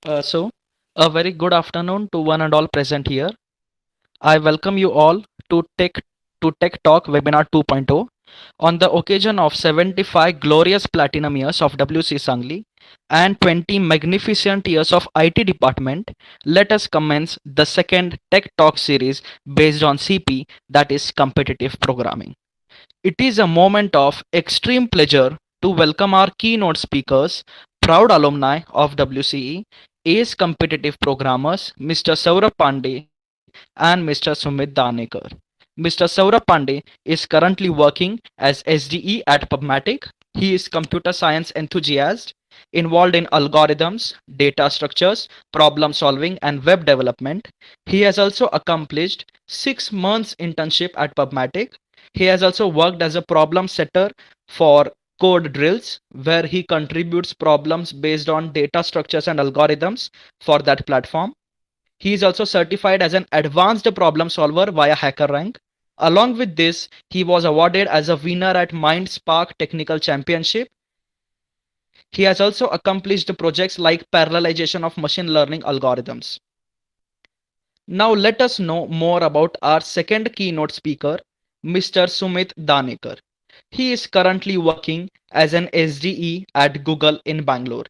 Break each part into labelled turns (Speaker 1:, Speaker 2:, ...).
Speaker 1: So, a very good afternoon to one and all present here. I welcome you all to Tech Talk Webinar 2.0 on the occasion of 75 glorious platinum years of WC Sangli and 20 magnificent years of IT department. Let us commence the second Tech Talk series based on CP, that is competitive programming. It is a moment of extreme pleasure to welcome our keynote speakers, proud alumni of WCE, ace competitive programmers, Mr. Saurabh Pandey and Mr. Sumit Danekar. Mr. Saurabh Pandey is currently working as SDE at PubMatic. He is computer science enthusiast involved in algorithms, data structures, problem solving, and web development. He has also accomplished 6 months internship at PubMatic. He has also worked as a problem setter for code drills, where he contributes problems based on data structures and algorithms for that platform. He is also certified as an advanced problem solver via HackerRank. Along with this, he was awarded as a winner at MindSpark Technical Championship. He has also accomplished projects like parallelization of machine learning algorithms. Now let us know more about our second keynote speaker, Mr. Sumit Danekar. He is currently working as an SDE at Google in Bangalore.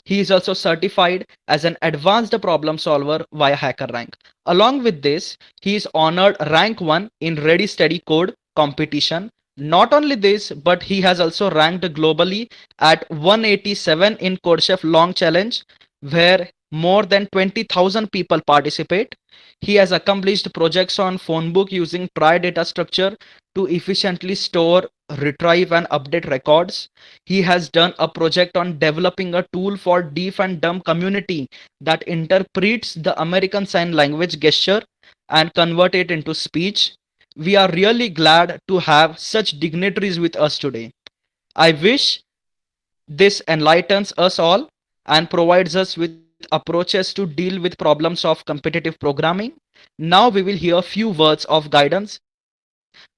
Speaker 1: He is also certified as an advanced problem solver via HackerRank. Along with this, he is honored rank 1 in Ready Steady Code competition. Not only this, but he has also ranked globally at 187 in CodeChef Long Challenge, where more than 20,000 people participate. He has accomplished projects on Phonebook using trie data structure to efficiently store, retrieve, and update records. He has done a project on developing a tool for deaf and dumb community that interprets the American Sign Language gesture and convert it into speech. We are really glad to have such dignitaries with us today. I wish this enlightens us all and provides us with approaches to deal with problems of competitive programming. Now we will hear a few words of guidance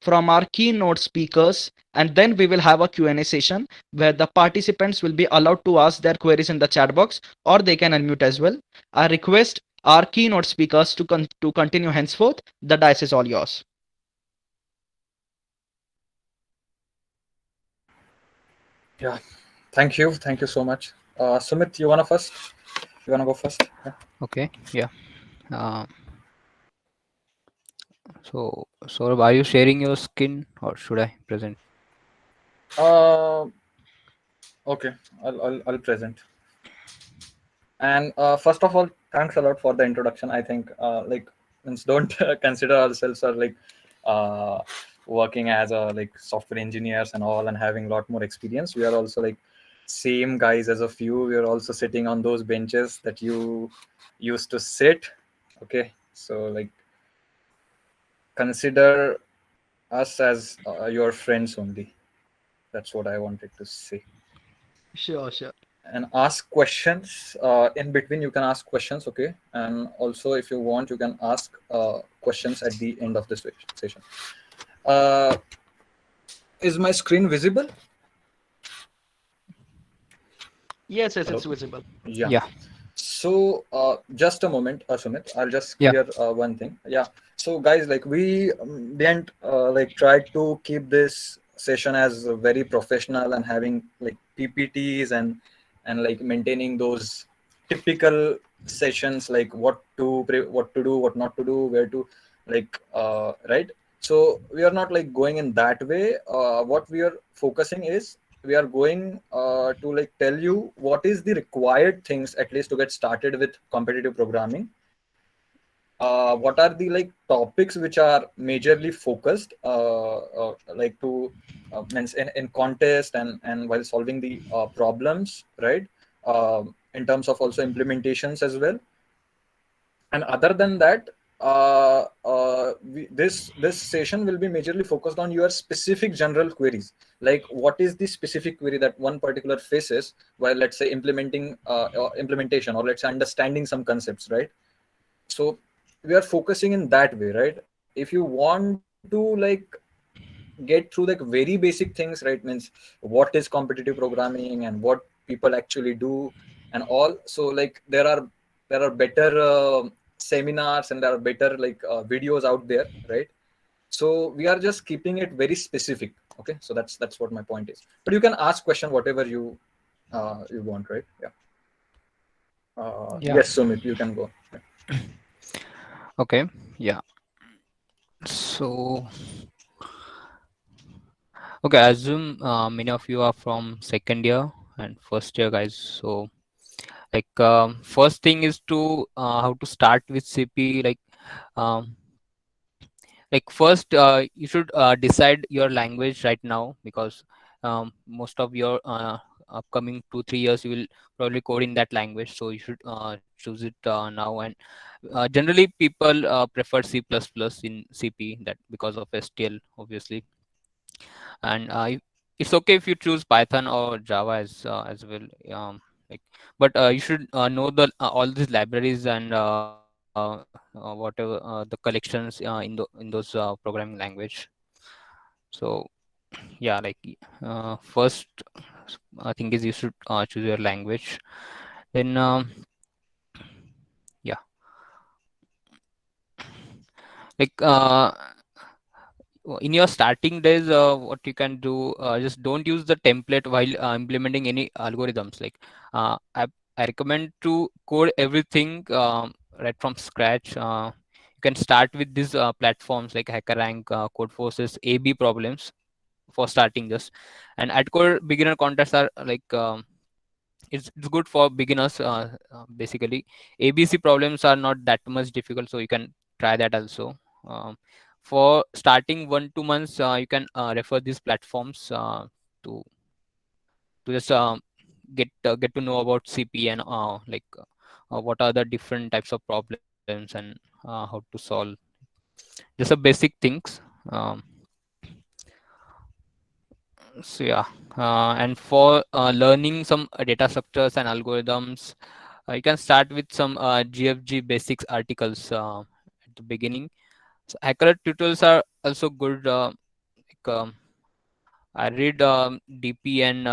Speaker 1: from our keynote speakers, and then we will have a Q&A session where the participants will be allowed to ask their queries in the chat box, or they can unmute as well. I request our keynote speakers to continue henceforth. The dice is all yours.
Speaker 2: Yeah, thank you so much. Sumit, you wanna first? You wanna go first? Yeah.
Speaker 3: Okay, yeah. Uh, so, Saurabh, are you sharing your skin or should I present?
Speaker 2: Uh, okay, I'll present. And first of all, thanks a lot for the introduction. I think means don't consider ourselves as uh, working as a software engineers and all and having a lot more experience. We are also same guys as of you. We are also sitting on those benches that you used to sit. Okay, so consider us as your friends only. That's what I wanted to say.
Speaker 1: Sure, sure.
Speaker 2: And ask questions in between. You can ask questions, okay? And also, if you want, you can ask questions at the end of this session. Uh, is my screen visible?
Speaker 1: Yes, yes,
Speaker 2: Hello.
Speaker 1: it's visible.
Speaker 2: Yeah.
Speaker 3: Yeah,
Speaker 2: So just a moment, Sumit. I'll just
Speaker 3: yeah,
Speaker 2: clear one thing. Yeah. So guys, we didn't try to keep this session as very professional and having PPTs and maintaining those typical sessions, like what to do, what not to do, where to right. So we are not going in that way. What we are focusing is we are going to tell you what is the required things at least to get started with competitive programming. What are the topics which are majorly focused to means in contest and while solving the problems, right? In terms of also implementations as well. And other than that, this session will be majorly focused on your specific general queries, like what is the specific query that one particular faces while, let's say, implementation, or let's say understanding some concepts, right? So we are focusing in that way, right? If you want to get through very basic things, right, means what is competitive programming and what people actually do and all. So like there are better seminars, and there are better like videos out there, right? So we are just keeping it very specific. Okay, so that's what my point is. But you can ask question whatever you want, right? Yeah.
Speaker 3: Yeah.
Speaker 2: Yes, Sumit, you can go. Yeah.
Speaker 3: Okay. Yeah. So, okay, I assume many of you are from second year and first year, guys. So, like, first thing is to how to start with CP. Um, like first, you should decide your language right now, because most of your upcoming 2-3 years you will probably code in that language. So you should choose it now. And generally, people prefer C++ in CP, that because of STL, obviously. And it's okay if you choose Python or Java as well. Like, but you should know the all these libraries and whatever the collections in those programming language. So yeah, like first thing is you should choose your language. Then yeah, like in your starting days, what you can do, just don't use the template while implementing any algorithms. Like I recommend to code everything right from scratch. You can start with these platforms like HackerRank, Codeforces, AB problems for starting just. And at core beginner contests are like it's good for beginners. Basically, ABC problems are not that much difficult, so you can try that also. For starting 1-2 months, you can refer these platforms to just get to know about CP and what are the different types of problems and how to solve. Just a basic things. Um, so yeah, and for learning some data structures and algorithms, you can start with some GFG basics articles at the beginning. So hacker tutorials are also good. I read DP and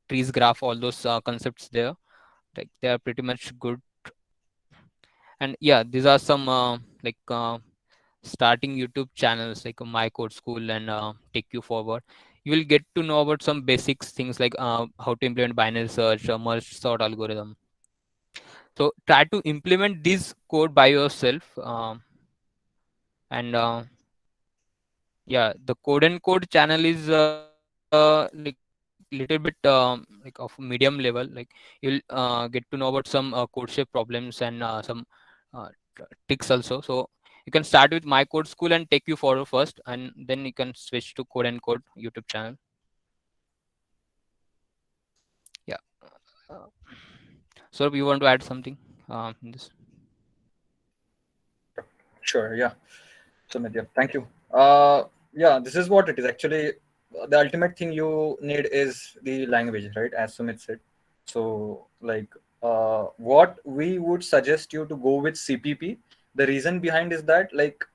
Speaker 3: trees graph, all those concepts there. Like they are pretty much good. And yeah, these are some starting YouTube channels like My Code School and Take You Forward. You will get to know about some basics things like how to implement binary search, merge sort algorithm. So try to implement this code by yourself. And yeah, the code and code channel is like little bit like of medium level. Like you'll get to know about some code shape problems and some uh, tricks also. So you can start with My Code School and Take You Forward first, and then you can switch to Code and Code YouTube channel. Yeah. Uh, so you want to add something in this?
Speaker 2: Sure. Yeah. Sumit, yeah, thank you. Yeah, this is what it is actually. The ultimate thing you need is the language, right? As Sumit said. So, like, what we would suggest you to go with CPP. The reason behind is that, like,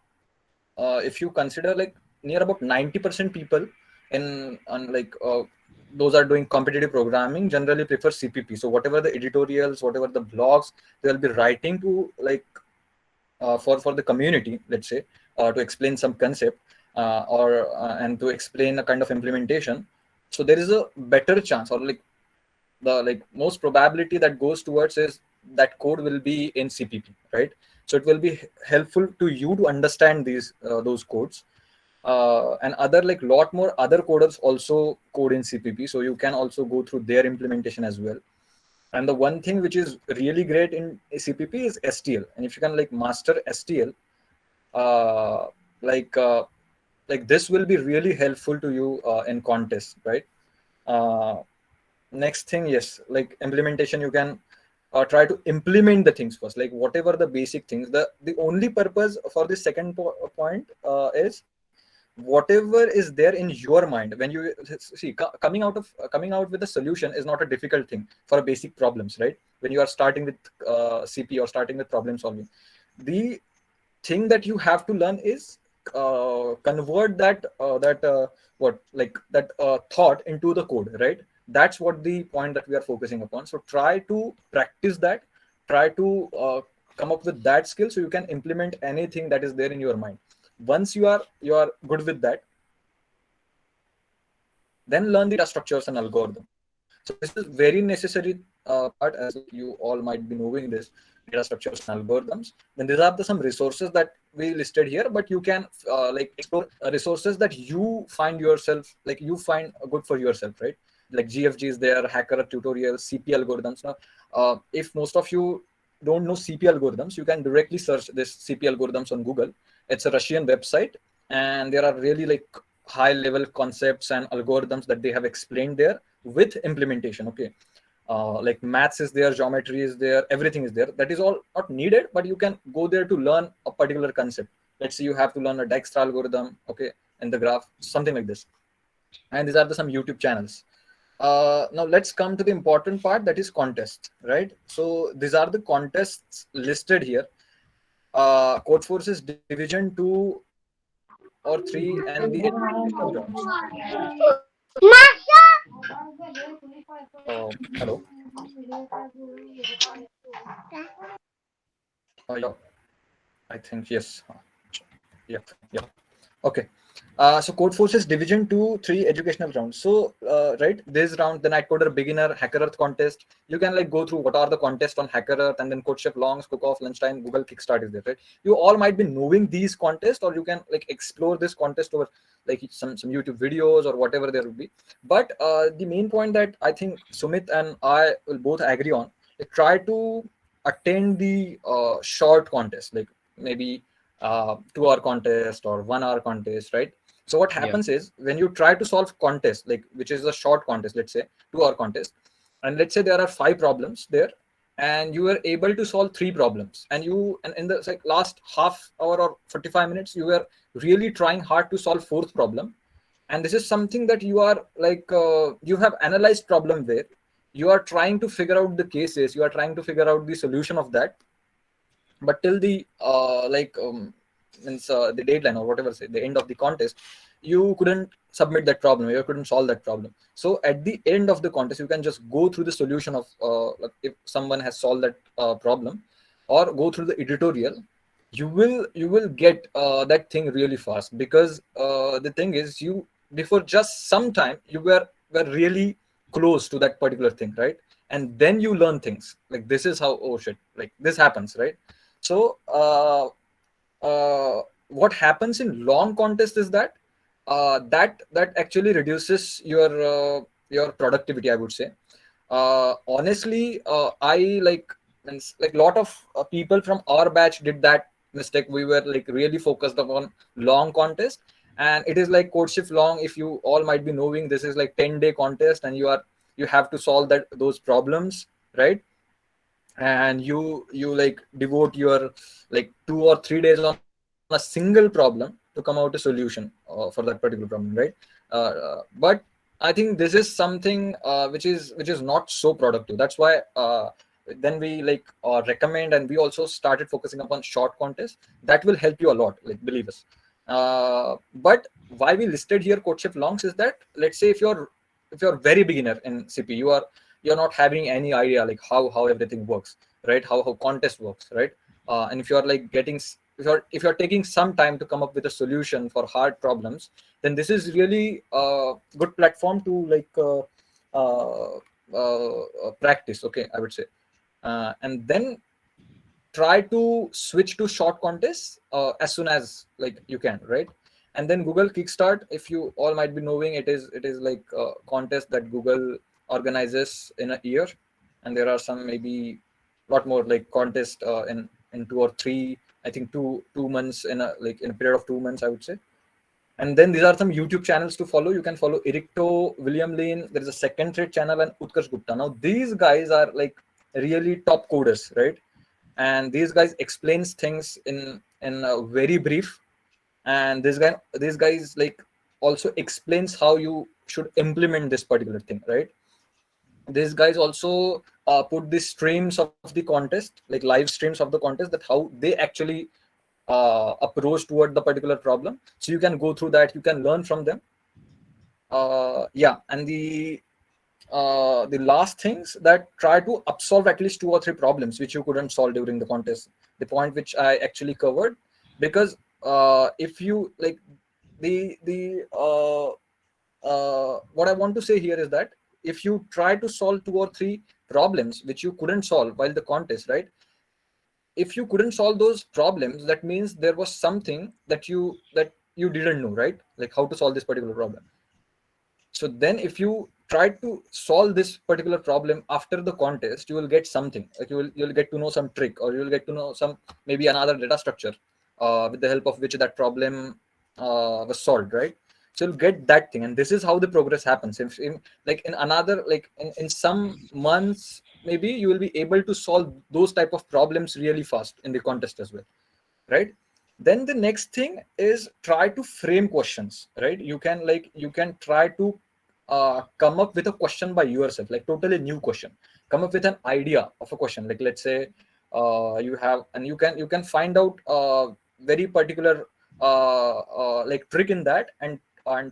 Speaker 2: if you consider like near about 90% people in on like those are doing competitive programming generally prefer CPP. So whatever the editorials, whatever the blogs they'll be writing to like for the community, let's say, to explain some concept or and to explain a kind of implementation. So there is a better chance, or like the like most probability that goes towards is that code will be in CPP, right? So it will be helpful to you to understand these those codes. And other like lot more other coders also code in CPP, so you can also go through their implementation as well. And the one thing which is really great in CPP is STL. And if you can like master STL, uh, like uh, like this will be really helpful to you in contests, right? Uh, Next thing, yes, like implementation, you can try to implement the things first, like whatever the basic things. The only purpose for the second point is whatever is there in your mind when you see coming out with a solution is not a difficult thing for a basic problems, right? When you are starting with CP or starting with problem solving, the thing that you have to learn is convert that what like that thought into the code, right? That's what the point that we are focusing upon. So try to practice that, try to come up with that skill so you can implement anything that is there in your mind. Once you are good with that, then learn the data structures and algorithm. So this is very necessary part, as like you all might be knowing this, data structures and algorithms. Then these are the some resources that we listed here, but you can like explore resources that you find yourself, like you find good for yourself, right? Like GFG is there, hacker tutorials, CP algorithms. Now, if most of you don't know CP algorithms, you can directly search this CP algorithms on Google. It's a Russian website, and there are really like high level concepts and algorithms that they have explained there with implementation. Okay, like maths is there, geometry is there, everything is there. That is all not needed, but you can go there to learn a particular concept. Let's say you have to learn a Dijkstra algorithm, okay, in the graph, something like this. And these are some YouTube channels. Now let's come to the important part, that is contest, right? So these are the contests listed here. Codeforce's division 2 or 3 and the educational rounds. Hello. Yeah, I think yes. Yeah, yeah. Okay. So Codeforce's Division 2, 3 educational rounds. So, right, this round, the Nightcoder Beginner Hacker Earth contest, you can like go through what are the contests on Hacker Earth, and then CodeChef Longs, Cook-Off, Lunchtime, Google Kickstart is there, right? You all might be knowing these contests, or you can like explore this contest over like some YouTube videos or whatever there will be. But the main point that I think Sumit and I will both agree on, like, try to attend the short contest, like maybe 2 hour contest or 1 hour contest, right? So what
Speaker 3: Yeah.
Speaker 2: happens is when you try to solve contest, like which is a short contest, let's say 2 hour contest, and let's say there are 5 problems there, and you were able to solve 3 problems, and you and in the like last half hour or 45 minutes you were really trying hard to solve 4th problem. And this is something that you are like you have analyzed problem where you are trying to figure out the cases, you are trying to figure out the solution of that, but till the means the deadline or whatever, say the end of the contest, you couldn't submit that problem, you couldn't solve that problem. So at the end of the contest you can just go through the solution of like if someone has solved that problem, or go through the editorial. You will get that thing really fast, because the thing is, you before just some time you were really close to that particular thing, right? And then you learn things like, this is how, oh shit, like this happens, right? So what happens in long contest is that that actually reduces your productivity, I would say. Honestly, I like lot of people from our batch did that mistake. We were like really focused upon long contest, and it is like CodeShift Long, if you all might be knowing, this is like 10-day contest, and you have to solve those problems, right? And you like devote your like 2 or 3 days on a single problem to come out a solution for that particular problem, right? But I think this is something which is not so productive. That's why then we like recommend, and we also started focusing upon short contests that will help you a lot, like believe us. But why we listed here CodeShift Longs is that, let's say if you're very beginner in CP, you're not having any idea like how everything works, right? How contest works, right? And if you're like if you're taking some time to come up with a solution for hard problems, then this is really a good platform to like practice, okay, I would say. And then try to switch to short contests as soon as like you can, right? And then Google Kickstart, if you all might be knowing, it is like a contest that Google organizes in a year, and there are some maybe lot more like contest in 2 or 3, I think 2 months, in a period of 2 months, I would say. And then these are some YouTube channels to follow. You can follow Ericto, William Lane. There is a Second Thread channel, and Utkarsh Gupta. Now these guys are like really top coders, right? And these guys explains things in a very brief. And these guys like also explains how you should implement this particular thing, right? These guys also put the streams of the contest, like live streams of the contest, that how they actually approach toward the particular problem. So you can go through that, you can learn from them. Yeah, and the the last things that try to upsolve at least two or three problems which you couldn't solve during the contest. The point which I actually covered, because if you like the what I want to say here is that if you try to solve two or three problems which you couldn't solve while the contest, right? If you couldn't solve those problems, that means there was something that you didn't know, right? Like how to solve this particular problem. So then if you try to solve this particular problem after the contest, you will get something like you'll get to know some trick, or you'll get to know some maybe another data structure with the help of which that problem was solved, right? So you'll get that thing, and this is how the progress happens. If in, like in another like in some months, maybe you will be able to solve those type of problems really fast in the contest as well, right? Then the next thing is try to frame questions, right? You can try to come up with a question by yourself, like totally new question. Come up with an idea of a question, like let's say you have, and you can find out very particular like trick in that, and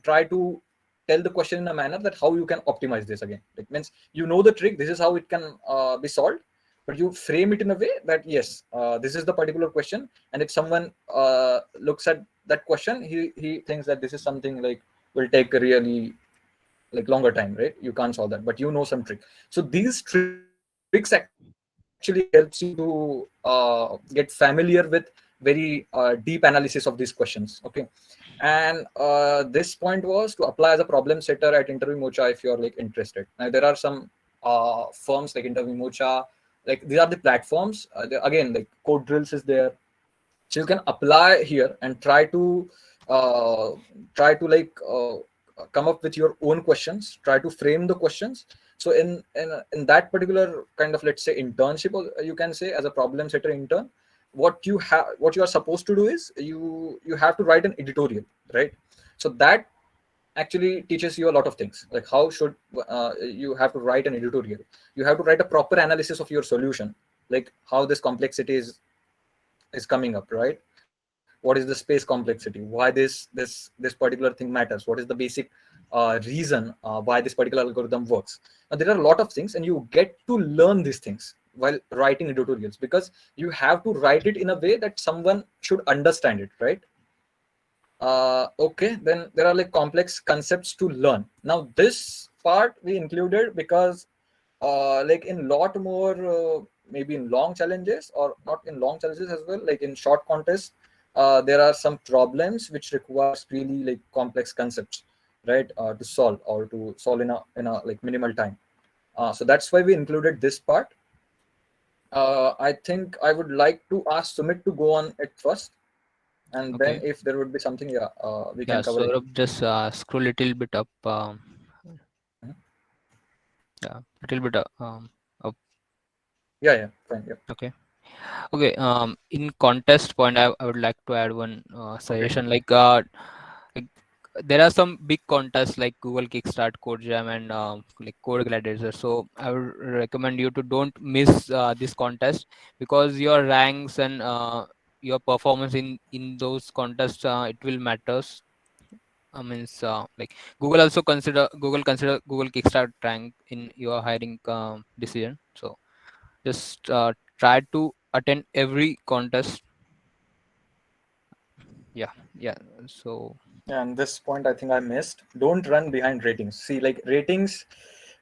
Speaker 2: try to tell the question in a manner that how you can optimize this again. Like means you know the trick, this is how it can be solved, but you frame it in a way that yes, this is the particular question, and if someone looks at that question, he thinks that this is something like will take a really like longer time, right? You can't solve that, but you know some trick. So these tricks actually helps you to get familiar with very deep analysis of these questions. Okay. And this point was to apply as a problem setter at Interview Mocha if you're like interested. Now there are some firms like Interview Mocha, like these are the platforms. Again, like Code Drills is there, so you can apply here and uh, try to come up with your own questions, try to frame the questions. So in that particular kind of, let's say, internship, or you can say as a problem setter intern, what you are supposed to do is you have to write an editorial, right? So that actually teaches you a lot of things, like how should you have to write an editorial. You have to write a proper analysis of your solution, like how this complexity is coming up, right? What is the space complexity, why this particular thing matters, what is the basic reason why this particular algorithm works. Now there are a lot of things, and you get to learn these things while writing editorials, because you have to write it in a way that someone should understand it, right? Okay, then there are like complex concepts to learn. Now this part we included because like in lot more maybe in long challenges, or not in long challenges as well, like in short contests, there are some problems which requires really like complex concepts, right? To solve, or to solve in a like minimal time. So that's why we included this part. I think I would like to ask Sumit to go on it first, and then
Speaker 3: Okay.
Speaker 2: if there would be something, yeah, we
Speaker 3: Yeah,
Speaker 2: can cover it.
Speaker 3: so just scroll a little bit up.
Speaker 2: Mhm.
Speaker 3: Yeah, little bit up.
Speaker 2: Yeah, fine, yeah.
Speaker 3: Okay. Okay. In contest point, I would like to add one
Speaker 2: Okay.
Speaker 3: suggestion. Like there are some big contests like Google Kickstart, Code Jam, and like Code Gladiator. So I would recommend you to don't miss this contest, because your ranks and your performance in those contests, it will matters. Means like Google consider Google Kickstart rank in your hiring decision. So just try to attend every contest. Yeah. So
Speaker 2: And this point I think I missed. Don't run behind ratings. See, like ratings,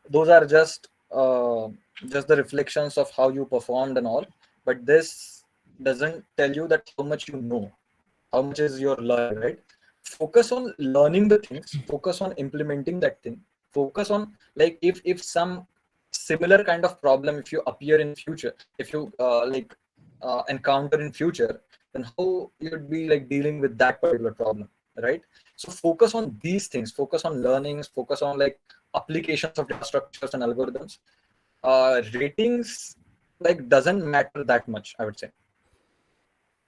Speaker 2: those are just the reflections of how you performed and all. But this doesn't tell you that how much you know, how much is your learning, right? Focus on learning the things. Focus on implementing that thing. Focus on like if some similar kind of problem, if you appear in future, if you encounter in future, then how you'd be like dealing with that particular problem, right? So focus on these things, focus on learnings, focus on like applications of data structures and algorithms. Ratings like doesn't matter that much, I would say.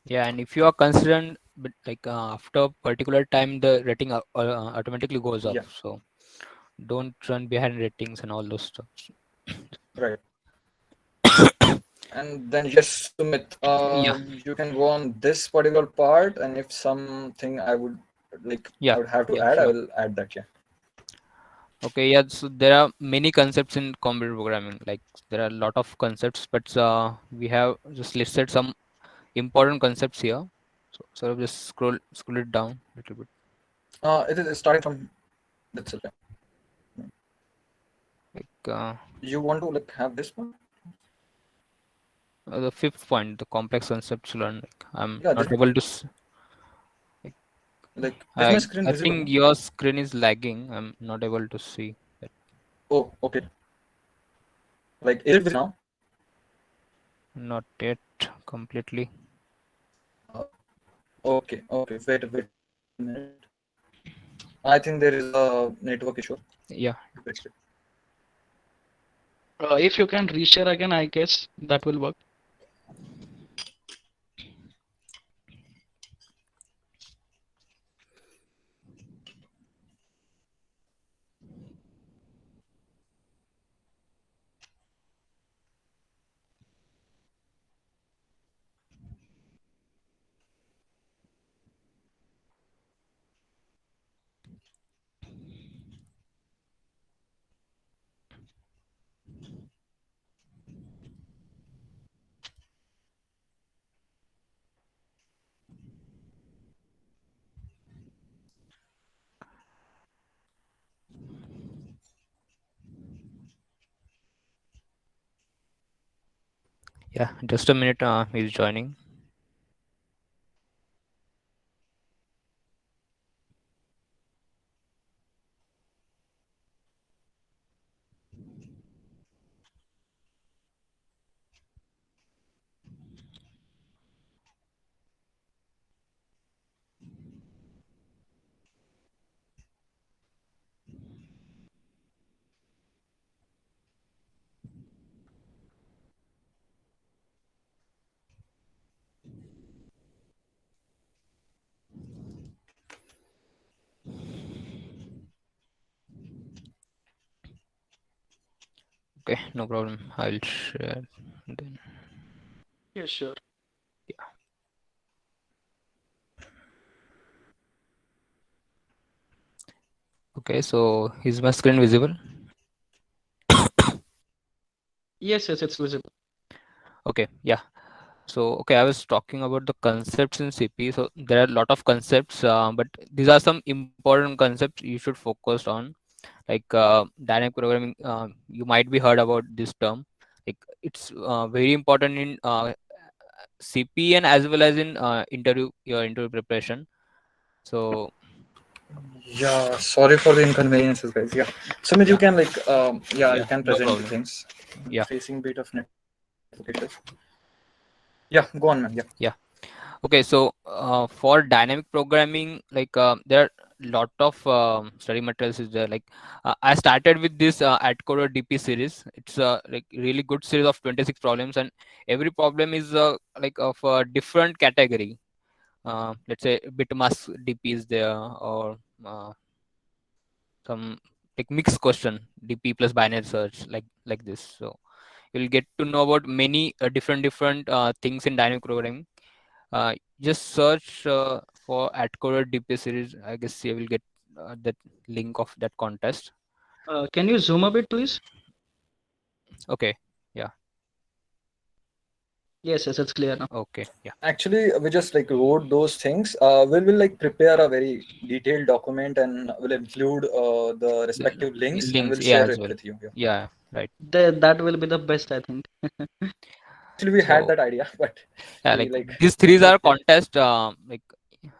Speaker 3: yeah, and if you are concerned, but like after particular time, the rating automatically goes up.
Speaker 2: Yeah,
Speaker 3: So don't run behind ratings and all those stuff.
Speaker 2: right. And then yes, Sumit,
Speaker 3: Yeah,
Speaker 2: you can go on this particular part, and if something I would
Speaker 3: yeah,
Speaker 2: have to
Speaker 3: yeah,
Speaker 2: add, I
Speaker 3: sure.
Speaker 2: will add that. Yeah.
Speaker 3: Okay, yeah, so there are many concepts in computer programming. Like there are a lot of concepts, but we have just listed some important concepts here. So sort of just scroll it down a little bit.
Speaker 2: It is starting from that's it.
Speaker 3: Like
Speaker 2: You want to like have this one?
Speaker 3: the fifth point, the complex concepts to learn. Like I'm
Speaker 2: Yeah,
Speaker 3: not
Speaker 2: this
Speaker 3: able to. Like,
Speaker 2: like is my
Speaker 3: I
Speaker 2: screen
Speaker 3: I
Speaker 2: visible
Speaker 3: think
Speaker 2: now?
Speaker 3: your screen is lagging. I'm not able to see that.
Speaker 2: Oh, okay. Like is it visible now?
Speaker 3: Not yet completely.
Speaker 2: Okay. Wait a minute. I think there is a network issue.
Speaker 3: Yeah,
Speaker 2: Wait.
Speaker 1: If you can reshare again, I guess that will work.
Speaker 3: yeah. Just a minute. He's joining. Okay, no problem. I'll share. Then.
Speaker 1: Yeah, sure.
Speaker 3: Yeah. Okay, so is my screen visible?
Speaker 1: Yes, it's visible.
Speaker 3: Okay, yeah. So, okay, I was talking about the concepts in CP. So there are a lot of concepts, but these are some important concepts you should focus on. Like dynamic programming, you might be heard about this term. Like it's very important in CP and as well as in your interview preparation. So
Speaker 2: Yeah, sorry for the inconveniences, guys. Yeah, Sumit, you
Speaker 3: yeah,
Speaker 2: can like yeah, you
Speaker 3: yeah,
Speaker 2: can
Speaker 3: no
Speaker 2: present the
Speaker 3: problem.
Speaker 2: things.
Speaker 3: Yeah,
Speaker 2: Facing bit of network issues. Yeah, go on, man. Yeah.
Speaker 3: yeah. Okay, so for dynamic programming, like there are lot of study materials is there. Like I started with this AdCoder DP series. It's like really good series of 26 problems, and every problem is like of a different category. Let's say bitmask DP is there, or some like mixed question DP plus binary search, like this. So you'll get to know about many different things in dynamic programming. Just search for AdCoder DP series. I guess you will get that link of that contest.
Speaker 1: Can you zoom a bit, please?
Speaker 3: Okay. Yeah.
Speaker 1: Yes, it's clear now.
Speaker 3: Okay. Yeah.
Speaker 2: Actually, we just like wrote those things. We will like prepare a very detailed document and will include the
Speaker 3: The
Speaker 2: respective links and
Speaker 3: links.
Speaker 2: we'll
Speaker 3: Yeah,
Speaker 2: share
Speaker 3: as
Speaker 2: it
Speaker 3: well.
Speaker 2: with you. Yeah.
Speaker 3: Yeah. Right.
Speaker 1: That will be the best, I think.
Speaker 2: Actually, we had
Speaker 3: So
Speaker 2: that idea, but
Speaker 3: yeah,
Speaker 2: we
Speaker 3: like
Speaker 2: like
Speaker 3: these threes are
Speaker 2: neglected.
Speaker 3: contest. Like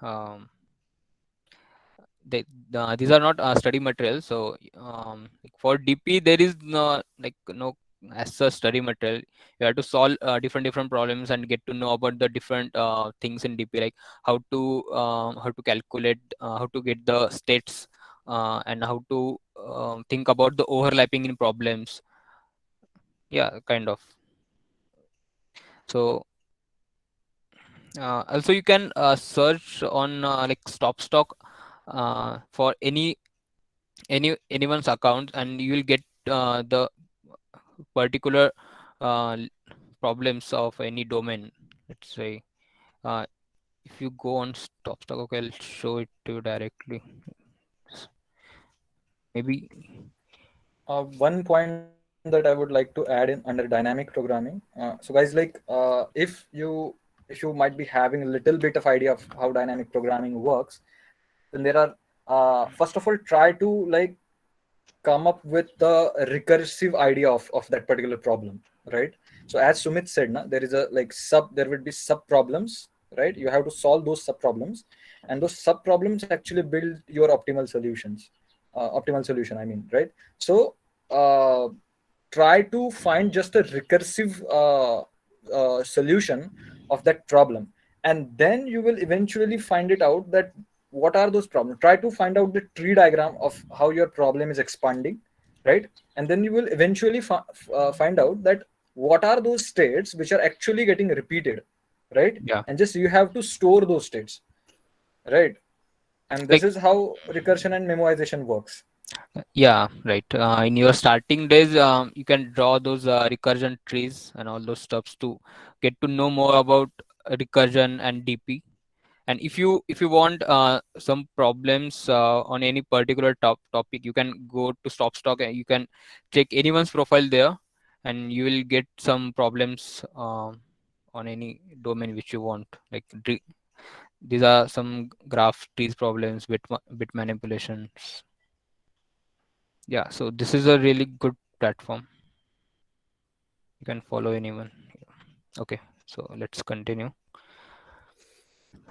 Speaker 3: um, they these are not study materials. So like for DP there is no like no as a study material. You have to solve different problems and get to know about the different things in DP, like how to calculate, how to get the states, and how to think about the overlapping in problems. Yeah, kind of. So also you can search on like StopStock for anyone's account, and you will get the particular uh, l- problems of any domain. Let's say uh, if you go on StopStock, okay, I'll show it to you directly. maybe.
Speaker 2: One point that I would like to add in under dynamic programming. So guys, like if you might be having a little bit of idea of how dynamic programming works, then there are first of all, try to like come up with the recursive idea of that particular problem, right? So as Sumit said, na, there is a like there would be sub problems, right? You have to solve those sub problems, and those sub problems actually build your optimal solution, I mean, right? So uh, try to find just a recursive solution of that problem, and then you will eventually find it out that what are those problems. Try to find out the tree diagram of how your problem is expanding, right? And then you will eventually find out that what are those states which are actually getting repeated, right?
Speaker 3: Yeah,
Speaker 2: And just you have to store those states, right? And this
Speaker 3: like,
Speaker 2: is how recursion and memoization works.
Speaker 3: yeah, right. In your starting days, you can draw those recursion trees and all those stuffs to get to know more about recursion and DP. And if you want some problems on any particular topic, you can go to StopStock and you can check anyone's profile there, and you will get some problems on any domain which you want. Like these are some graph trees problems, bit manipulations. Yeah, so this is a really good platform. You can follow anyone. Okay, so let's continue.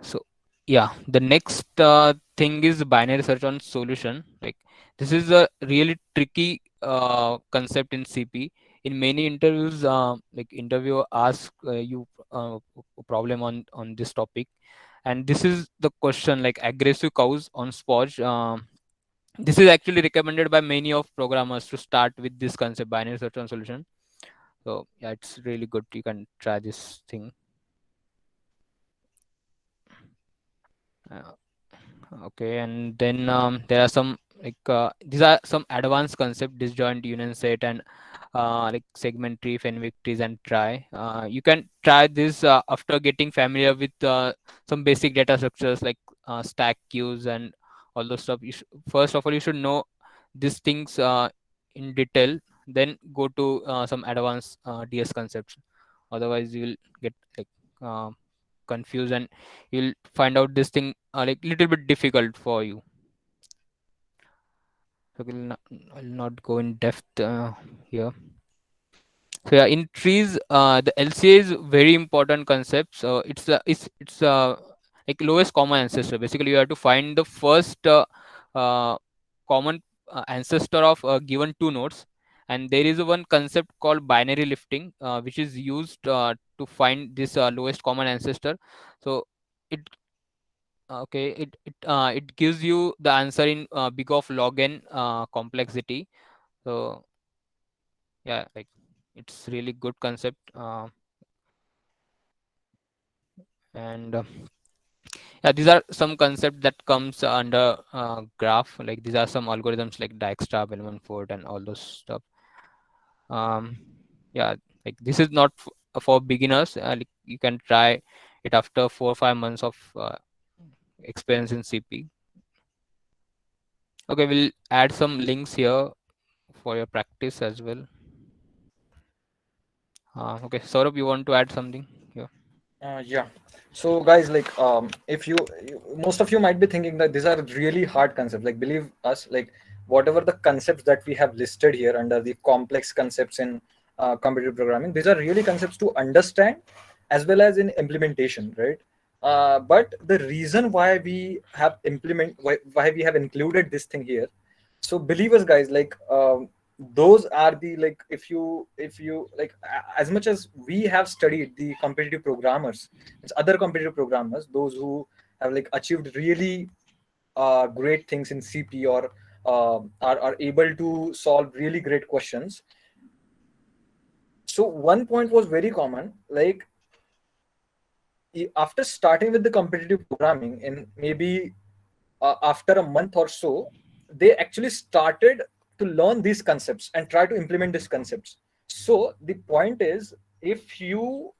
Speaker 3: So yeah, the next thing is binary search on solution. Like this is a really tricky concept in CP. In many interviews, like interviewer ask you a problem on this topic, and this is the question, like aggressive cows on Spoj. This is actually recommended by many of programmers to start with this concept, binary search on solution. So yeah, it's really good. You can try this thing. Uh, Okay, and then there are some these are some advanced concept: disjoint, union set, and like segment tree, fenwick trees, and try. You can try this after getting familiar with some basic data structures like stack queues and all those stuff. First of all, you should know these things in detail. Then go to some advanced DS concepts. Otherwise, you will get like uh, confused, and you'll find out this thing like little bit difficult for you. So I'll not go in depth here. So yeah, in trees, the LCA is very important concept. So it's like lowest common ancestor. Basically, you have to find the first uh, common ancestor of given two nodes. And there is one concept called binary lifting, which is used to find this lowest common ancestor. So it it gives you the answer in big of log n complexity. So yeah, like it's really good concept. And yeah, these are some concept that comes under graph. Like these are some algorithms like Dijkstra, Bellman-Ford, and all those stuff. um yeah, like this is not for beginners. Like you can try it after 4 or 5 months of experience in CP. Okay, we'll add some links here for your practice as well. Okay, Saurabh, you want to add something here?
Speaker 2: Yeah. So, guys, like, if most of you might be thinking that these are really hard concepts. Like, believe us, like, whatever the concepts that we have listed here under the complex concepts in computer programming, these are really concepts to understand as well as in implementation, right? But the reason why why we have included this thing here, so believe us, guys, like, those are the like if you like as much as we have studied the competitive programmers, it's other competitive programmers, those who have like achieved really great things in CP, or are able to solve really great questions. So one point was very common, like after starting with the competitive programming in maybe after a month or so, they actually started to learn these concepts and try to implement these concepts. So the point is, if you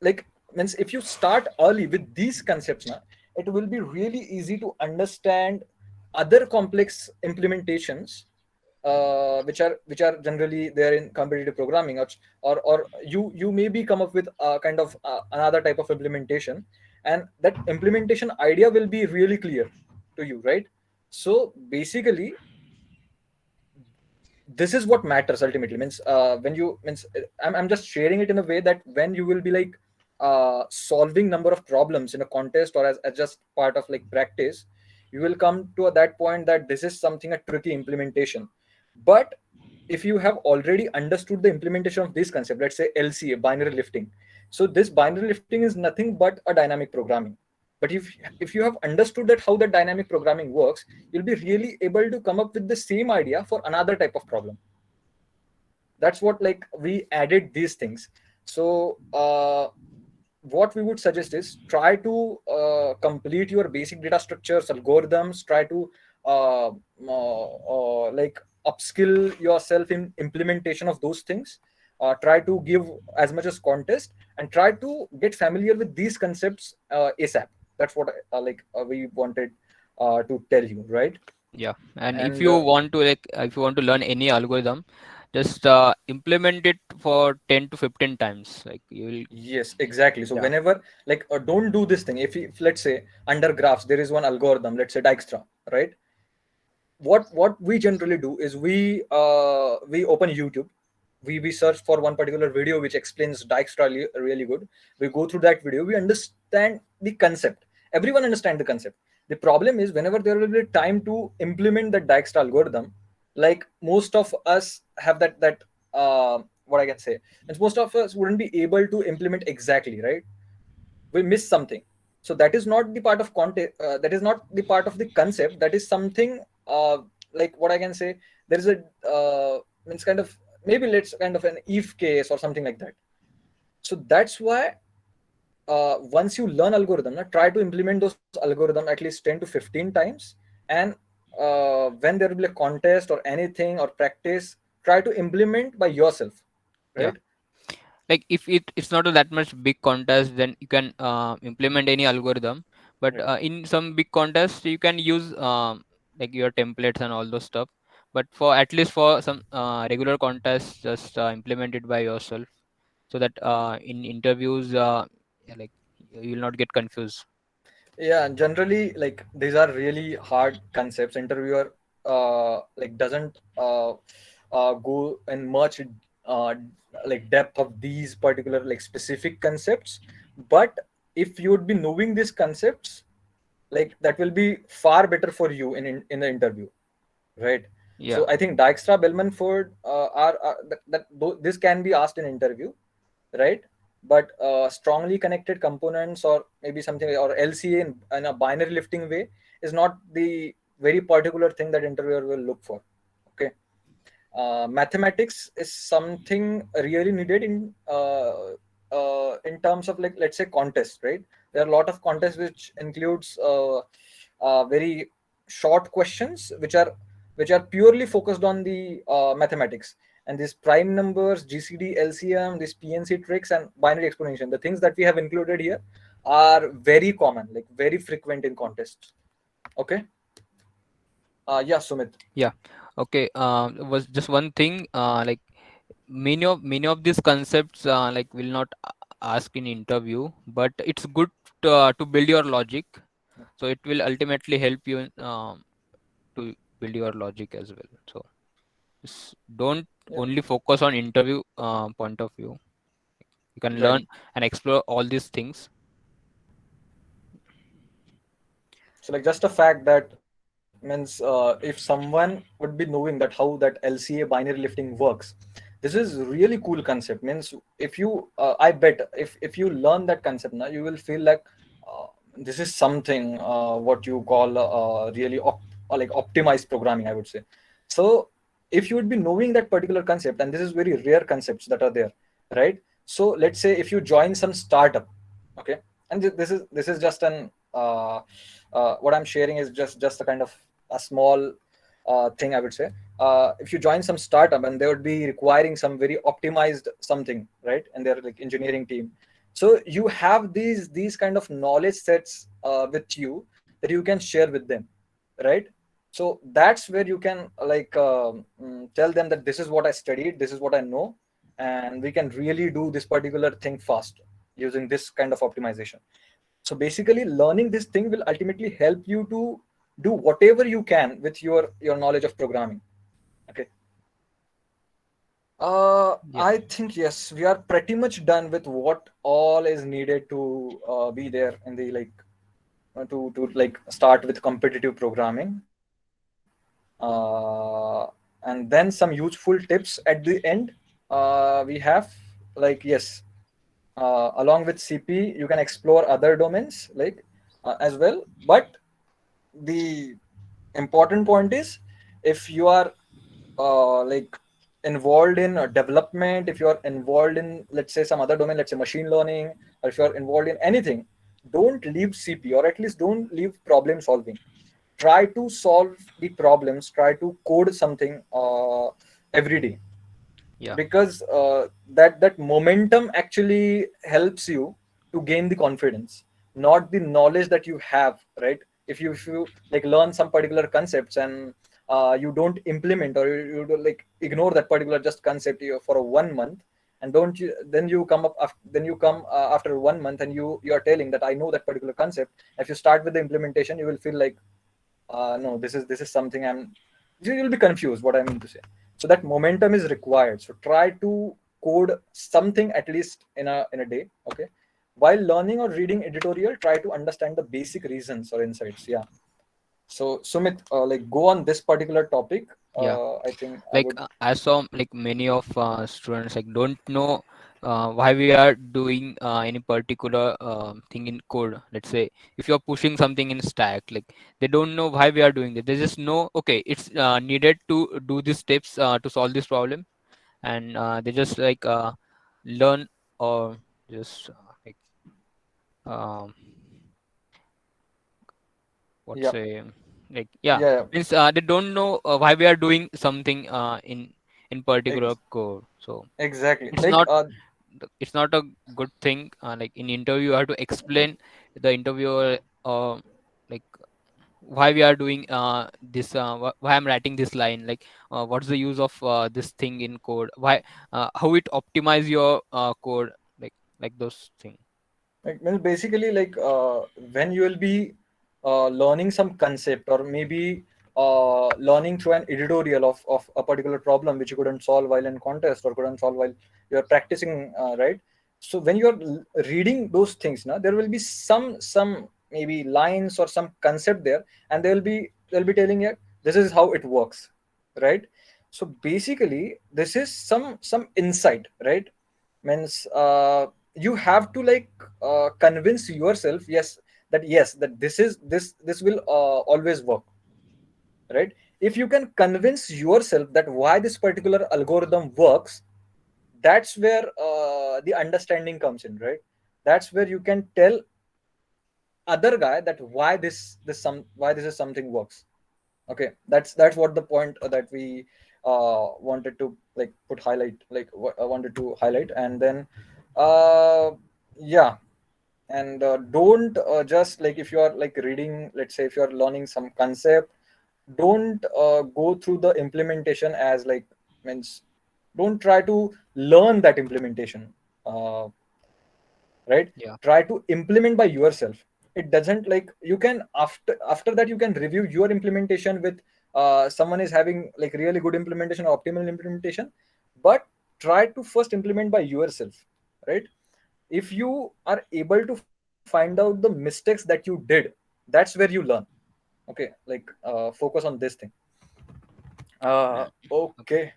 Speaker 2: like means if you start early with these concepts now, it will be really easy to understand other complex implementations which are generally there in competitive programming, or you maybe come up with kind of another type of implementation, and that implementation idea will be really clear to you, right? So basically, this is what matters ultimately. Means when you means I'm just sharing it in a way that when you will be like solving number of problems in a contest, or as just part of like practice, you will come to that point that this is something a tricky implementation. But if you have already understood the implementation of this concept, let's say LCA, binary lifting, so this binary lifting is nothing but a dynamic programming. But if you have understood that how the dynamic programming works, you'll be really able to come up with the same idea for another type of problem. That's what like we added these things. So what we would suggest is try to complete your basic data structures, algorithms, try to like upskill yourself in implementation of those things, try to give as much as contest, and try to get familiar with these concepts asap. That's what we wanted to tell you, right?
Speaker 3: Yeah, and if
Speaker 2: And
Speaker 3: you want to if you want to learn any algorithm, just implement it for 10 to 15 times. Like you will,
Speaker 2: yes, exactly. So
Speaker 3: yeah,
Speaker 2: whenever like don't do this thing. If let's say under graphs there is one algorithm, let's say Dijkstra, right? What we generally do is we open YouTube, we search for one particular video which explains Dijkstra really good. We go through that video, we understand the concept. Everyone understand the concept. The problem is whenever there will be time to implement the Dijkstra algorithm, like most of us have that what I can say, and most of us wouldn't be able to implement exactly, right? We miss something. So that is not the part of content, that is not the part of the concept. That is something like what I can say, there is a means kind of, maybe let's kind of an if case or something like that. So that's why once you learn algorithm, try to implement those algorithm at least 10 to 15 times. And when there will be a contest or anything or practice, try to implement by yourself,
Speaker 3: yeah.
Speaker 2: right?
Speaker 3: Like if it's not a that much big contest, then you can implement any algorithm. But
Speaker 2: Right.
Speaker 3: in some big contests, you can use like your templates and all those stuff. But for at least for some regular contests, just implement it by yourself, so that in interviews, yeah, like you will not get confused.
Speaker 2: Yeah, generally like these are really hard concepts. Interviewer like doesn't go in much uh, like depth of these particular like specific concepts. But if you would be knowing these concepts, like that will be far better for you in the interview, right?
Speaker 3: Yeah,
Speaker 2: So I think Dijkstra, Bellman-Ford are this can be asked in interview, right? But strongly connected components or maybe something or LCA in a binary lifting way is not the very particular thing that interviewer will look for. Okay, mathematics is something really needed in terms of like let's say contest, right? There are a lot of contests which includes very short questions which are purely focused on the mathematics, and these prime numbers, GCD, LCM, these PNC tricks, and binary explanation, the things that we have included here are very common, like very frequent in contests. Okay. Yeah, Sumit.
Speaker 3: yeah. Okay. Was just one thing. Like many of these concepts like will not ask in interview, but it's good to build your logic, so it will ultimately help you to build your logic as well. So don't
Speaker 2: Yeah,
Speaker 3: only focus on interview point of view. You can
Speaker 2: right.
Speaker 3: learn and explore all these things.
Speaker 2: So like just a fact that means if someone would be knowing that how that LCA binary lifting works, this is really cool concept. Means if you I bet if you learn that concept now, you will feel like this is something what you call really like optimized programming, I would say. So if you would be knowing that particular concept, and this is very rare concepts that are there, right? So let's say if you join some startup, okay, and this is just an what I'm sharing is just a kind of a small thing, I would say. If you join some startup and they would be requiring some very optimized something, right, and they're like engineering team, so you have these kind of knowledge sets with you that you can share with them, right? So that's where you can tell them that this is what I studied, this is what I know, and we can really do this particular thing fast using this kind of optimization. So basically learning this thing will ultimately help you to do whatever you can with your knowledge of programming. Okay.
Speaker 3: Yeah.
Speaker 2: I think yes, we are pretty much done with what all is needed to be there in the to like start with competitive programming, and then some useful tips at the end. We have like yes, along with CP, you can explore other domains as well. But the important point is, if you are involved in development, if you are involved in, let's say, some other domain, let's say machine learning, or if you are involved in anything, don't leave CP, or at least don't leave problem solving. Try to solve the problems, try to code something every day,
Speaker 3: Yeah.
Speaker 2: because that momentum actually helps you to gain the confidence, not the knowledge that you have, right? If you like learn some particular concepts and you don't implement, or you do, like ignore that particular just concept for a 1 month, and don't you then you come up then you come after 1 month, and you are telling that I know that particular concept. If you start with the implementation, you will feel like no, this is something you'll be confused what I mean to say. So that momentum is required. So try to code something at least in a day. Okay. While learning or reading editorial, try to understand the basic reasons or insights. Yeah. So Sumit, like go on this particular topic.
Speaker 3: Yeah.
Speaker 2: I think I
Speaker 3: Like
Speaker 2: would.
Speaker 3: I saw like many of students like don't know why we are doing any particular thing in code. Let's say if you're pushing something in stack, like they don't know why we are doing it. They just know, okay, it's needed to do these steps to solve this problem, and they just learn, or just um, what
Speaker 2: Yeah.
Speaker 3: say, like yeah,
Speaker 2: Yeah,
Speaker 3: means they don't know why we are doing something in
Speaker 2: yeah.
Speaker 3: particular code. So
Speaker 2: Exactly.
Speaker 3: it's
Speaker 2: Like
Speaker 3: not it's not a good thing. Like in interview, you have to explain the interviewer like why we are doing this, why I'm writing this line, like what's the use of this thing in code, why how it optimize your code, like those things.
Speaker 2: well, basically, when you will be learning some concept, or maybe learning through an editorial of a particular problem which you couldn't solve while in contest, or couldn't solve while you're practicing, right? So when you're reading those things, now there will be some maybe lines or some concept there, and they'll be telling you this is how it works, right? So basically, this is some insight, right? Means you have to convince yourself, yes, that this will always work, right? If you can convince yourself that why this particular algorithm works, that's where the understanding comes in, right? That's where you can tell other guy that why this is something works. Okay, that's what the point that we wanted to put highlight, wanted to highlight. And then uh yeah, and don't just like, if you are like reading, let's say if you are learning some concept, don't go through the implementation as like, means don't try to learn that implementation, uh, right?
Speaker 3: Yeah.
Speaker 2: Try to implement by yourself. It doesn't, like, you can, after that you can review your implementation with someone is having like really good implementation or optimal implementation. But try to first implement by yourself, right? If you are able to find out the mistakes that you did, that's where you learn. Okay, focus on this thing.
Speaker 3: Okay.
Speaker 2: Okay.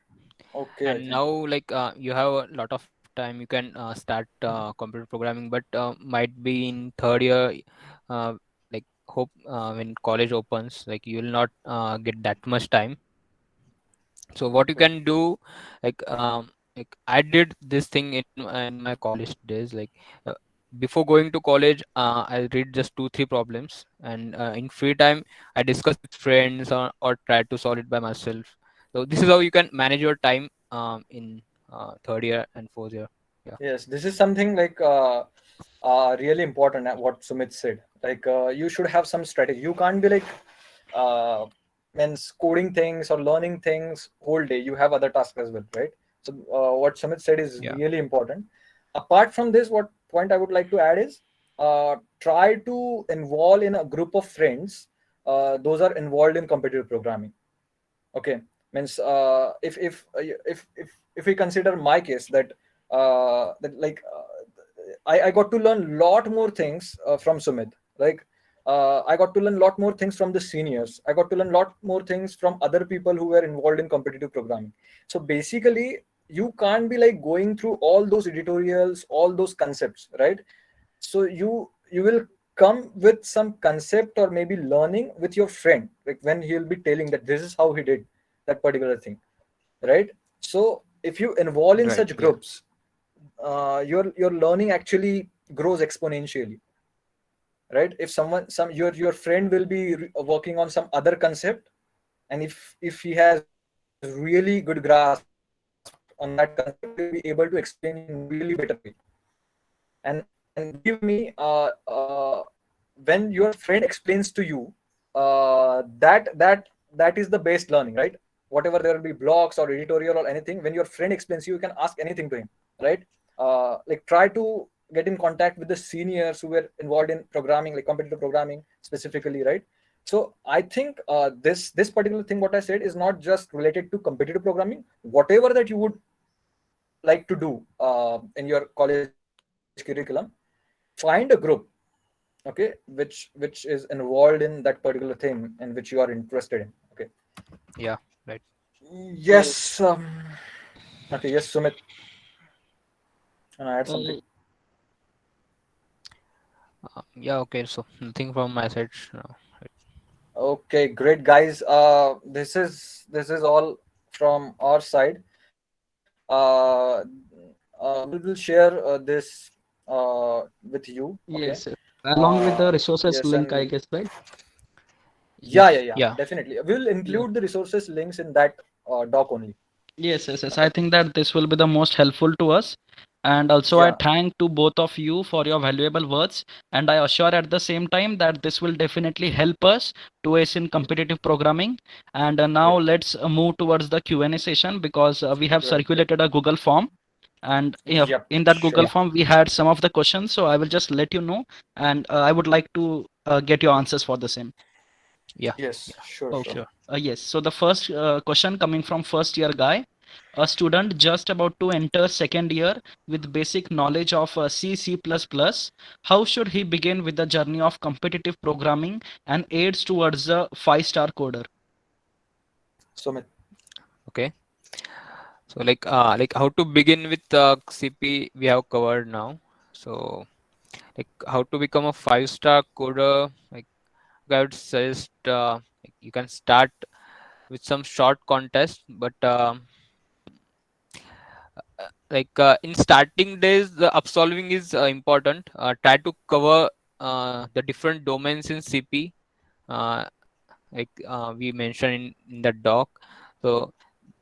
Speaker 2: Okay, I
Speaker 3: And
Speaker 2: think.
Speaker 3: now you have a lot of time, you can start computer programming, but might be in third year, uh, like hope when college opens, like you will not get that much time. So what you can do, like I did this thing in my college days, like uh, before going to college, I read just 2 3 problems, and in free time I discuss with friends, or try to solve it by myself. So this is how you can manage your time in third year and fourth year. Yeah.
Speaker 2: Yes, this is something really important at what Sumit said. You should have some strategy. You can't be uh, means coding things or learning things whole day. You have other tasks as well, right? So what Sumit said is
Speaker 3: Yeah.
Speaker 2: really important. Apart from this, what point I would like to add is try to involve in a group of friends. Those are involved in competitive programming. Okay, means if we consider my case, that like I got to learn lot more things from Sumit. Like I got to learn lot more things from the seniors. I got to learn lot more things from other people who were involved in competitive programming. So basically, you can't be like going through all those editorials, all those concepts, right? So you will come with some concept or maybe learning with your friend, like when he'll be telling that this is how he did that particular thing, right? So if you involve in
Speaker 3: Right.
Speaker 2: such
Speaker 3: Yeah.
Speaker 2: groups, your learning actually grows exponentially, right? If someone some your friend will be working on some other concept, and if he has really good grasp on that concept, he'll be able to explain you in really better way. And believe me, when your friend explains to you, that is the best learning, right? Whatever there will be blogs or editorial or anything, when your friend explains you can ask anything to him, right? Like try to get in contact with the seniors who were involved in programming, like competitive programming specifically, right? So I think this particular thing what I said is not just related to competitive programming. Whatever that you would like to do in your college curriculum, find a group, okay, which is involved in that particular thing in which you are interested in. Okay.
Speaker 3: Yeah. Right.
Speaker 2: Yes. Okay. Yes, Sumit. Can I add something?
Speaker 1: Uh,
Speaker 3: Yeah. Okay. So nothing from my side. Right.
Speaker 2: Okay, great guys. This is all from our side. We'll share this with you. Okay.
Speaker 1: yes, along with the resources
Speaker 2: Yes,
Speaker 1: link,
Speaker 2: and
Speaker 1: I guess, right?
Speaker 3: Yes.
Speaker 2: yeah,
Speaker 3: Yeah.
Speaker 2: definitely. We'll
Speaker 1: Yeah.
Speaker 2: include the resources links in that doc only.
Speaker 1: Yes. I
Speaker 2: Okay.
Speaker 1: think that this will be the most helpful to us. And also, I
Speaker 2: Yeah.
Speaker 1: thank to both of you for your valuable words. And I assure at the same time that this will definitely help us to ace in competitive programming. And now
Speaker 2: Great.
Speaker 1: let's move towards the Q&A session because we have
Speaker 2: Great.
Speaker 1: circulated a Google form. And
Speaker 2: Yep.
Speaker 1: in that Google
Speaker 2: Sure.
Speaker 3: Yeah.
Speaker 1: form, we had some of the questions. So I will just let you know. And I would like to get your answers for the same.
Speaker 3: Yeah.
Speaker 2: Yes.
Speaker 3: Yeah.
Speaker 2: Sure. Sure.
Speaker 1: Okay.
Speaker 3: Sure.
Speaker 1: Yes. So the first question coming from first year guy, a student just about to enter second year with basic knowledge of C, C++. How should he begin with the journey of competitive programming and aids towards a five-star coder?
Speaker 2: Sumit.
Speaker 3: Okay. So like how to begin with CP we have covered now. So like how to become a 5-star coder. Like I would suggest like you can start with some short contest, but in starting days, the upsolving is important. Try to cover the different domains in CP, uh, we mentioned in the doc. So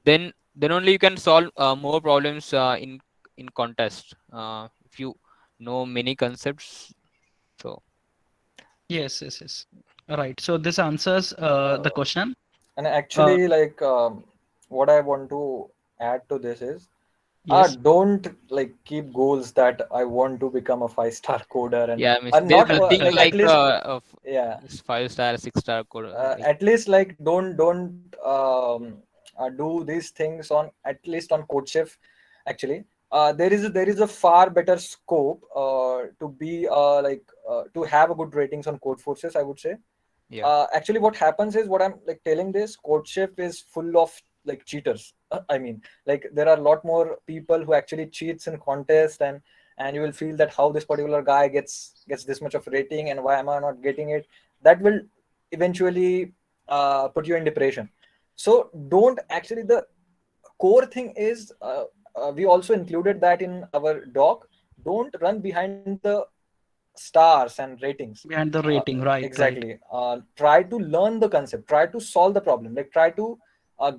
Speaker 3: then only you can solve more problems in contest. If you know many concepts, so
Speaker 1: Yes. Right. So this answers
Speaker 2: Uh,
Speaker 1: the question.
Speaker 2: and
Speaker 1: Uh,
Speaker 2: actually, like, what I want to add to this is,
Speaker 1: yes.
Speaker 2: don't like keep goals that I want to become a five-star coder,
Speaker 3: yeah, I mean,
Speaker 2: and
Speaker 3: there's
Speaker 2: not
Speaker 3: nothing
Speaker 2: like at
Speaker 3: like
Speaker 2: least, yeah,
Speaker 3: 5-star, 6-star code.
Speaker 2: at least like don't do these things on at least on CodeChef. Actually, there is a far better scope to be to have a good ratings on CodeForces, I would say.
Speaker 3: Yeah,
Speaker 2: Actually what happens is, what I'm like telling, this CodeChef is full of like cheaters. I mean, like there are a lot more people who actually cheats in contest, and you will feel that how this particular guy gets this much of rating and why am I not getting it. That will eventually put you in depression. So don't actually, the core thing is, we also included that in our doc. Don't run behind the stars and ratings.
Speaker 1: And the
Speaker 2: uh,
Speaker 1: rating, right.
Speaker 2: exactly. Try to learn the concept, try to solve the problem, like try to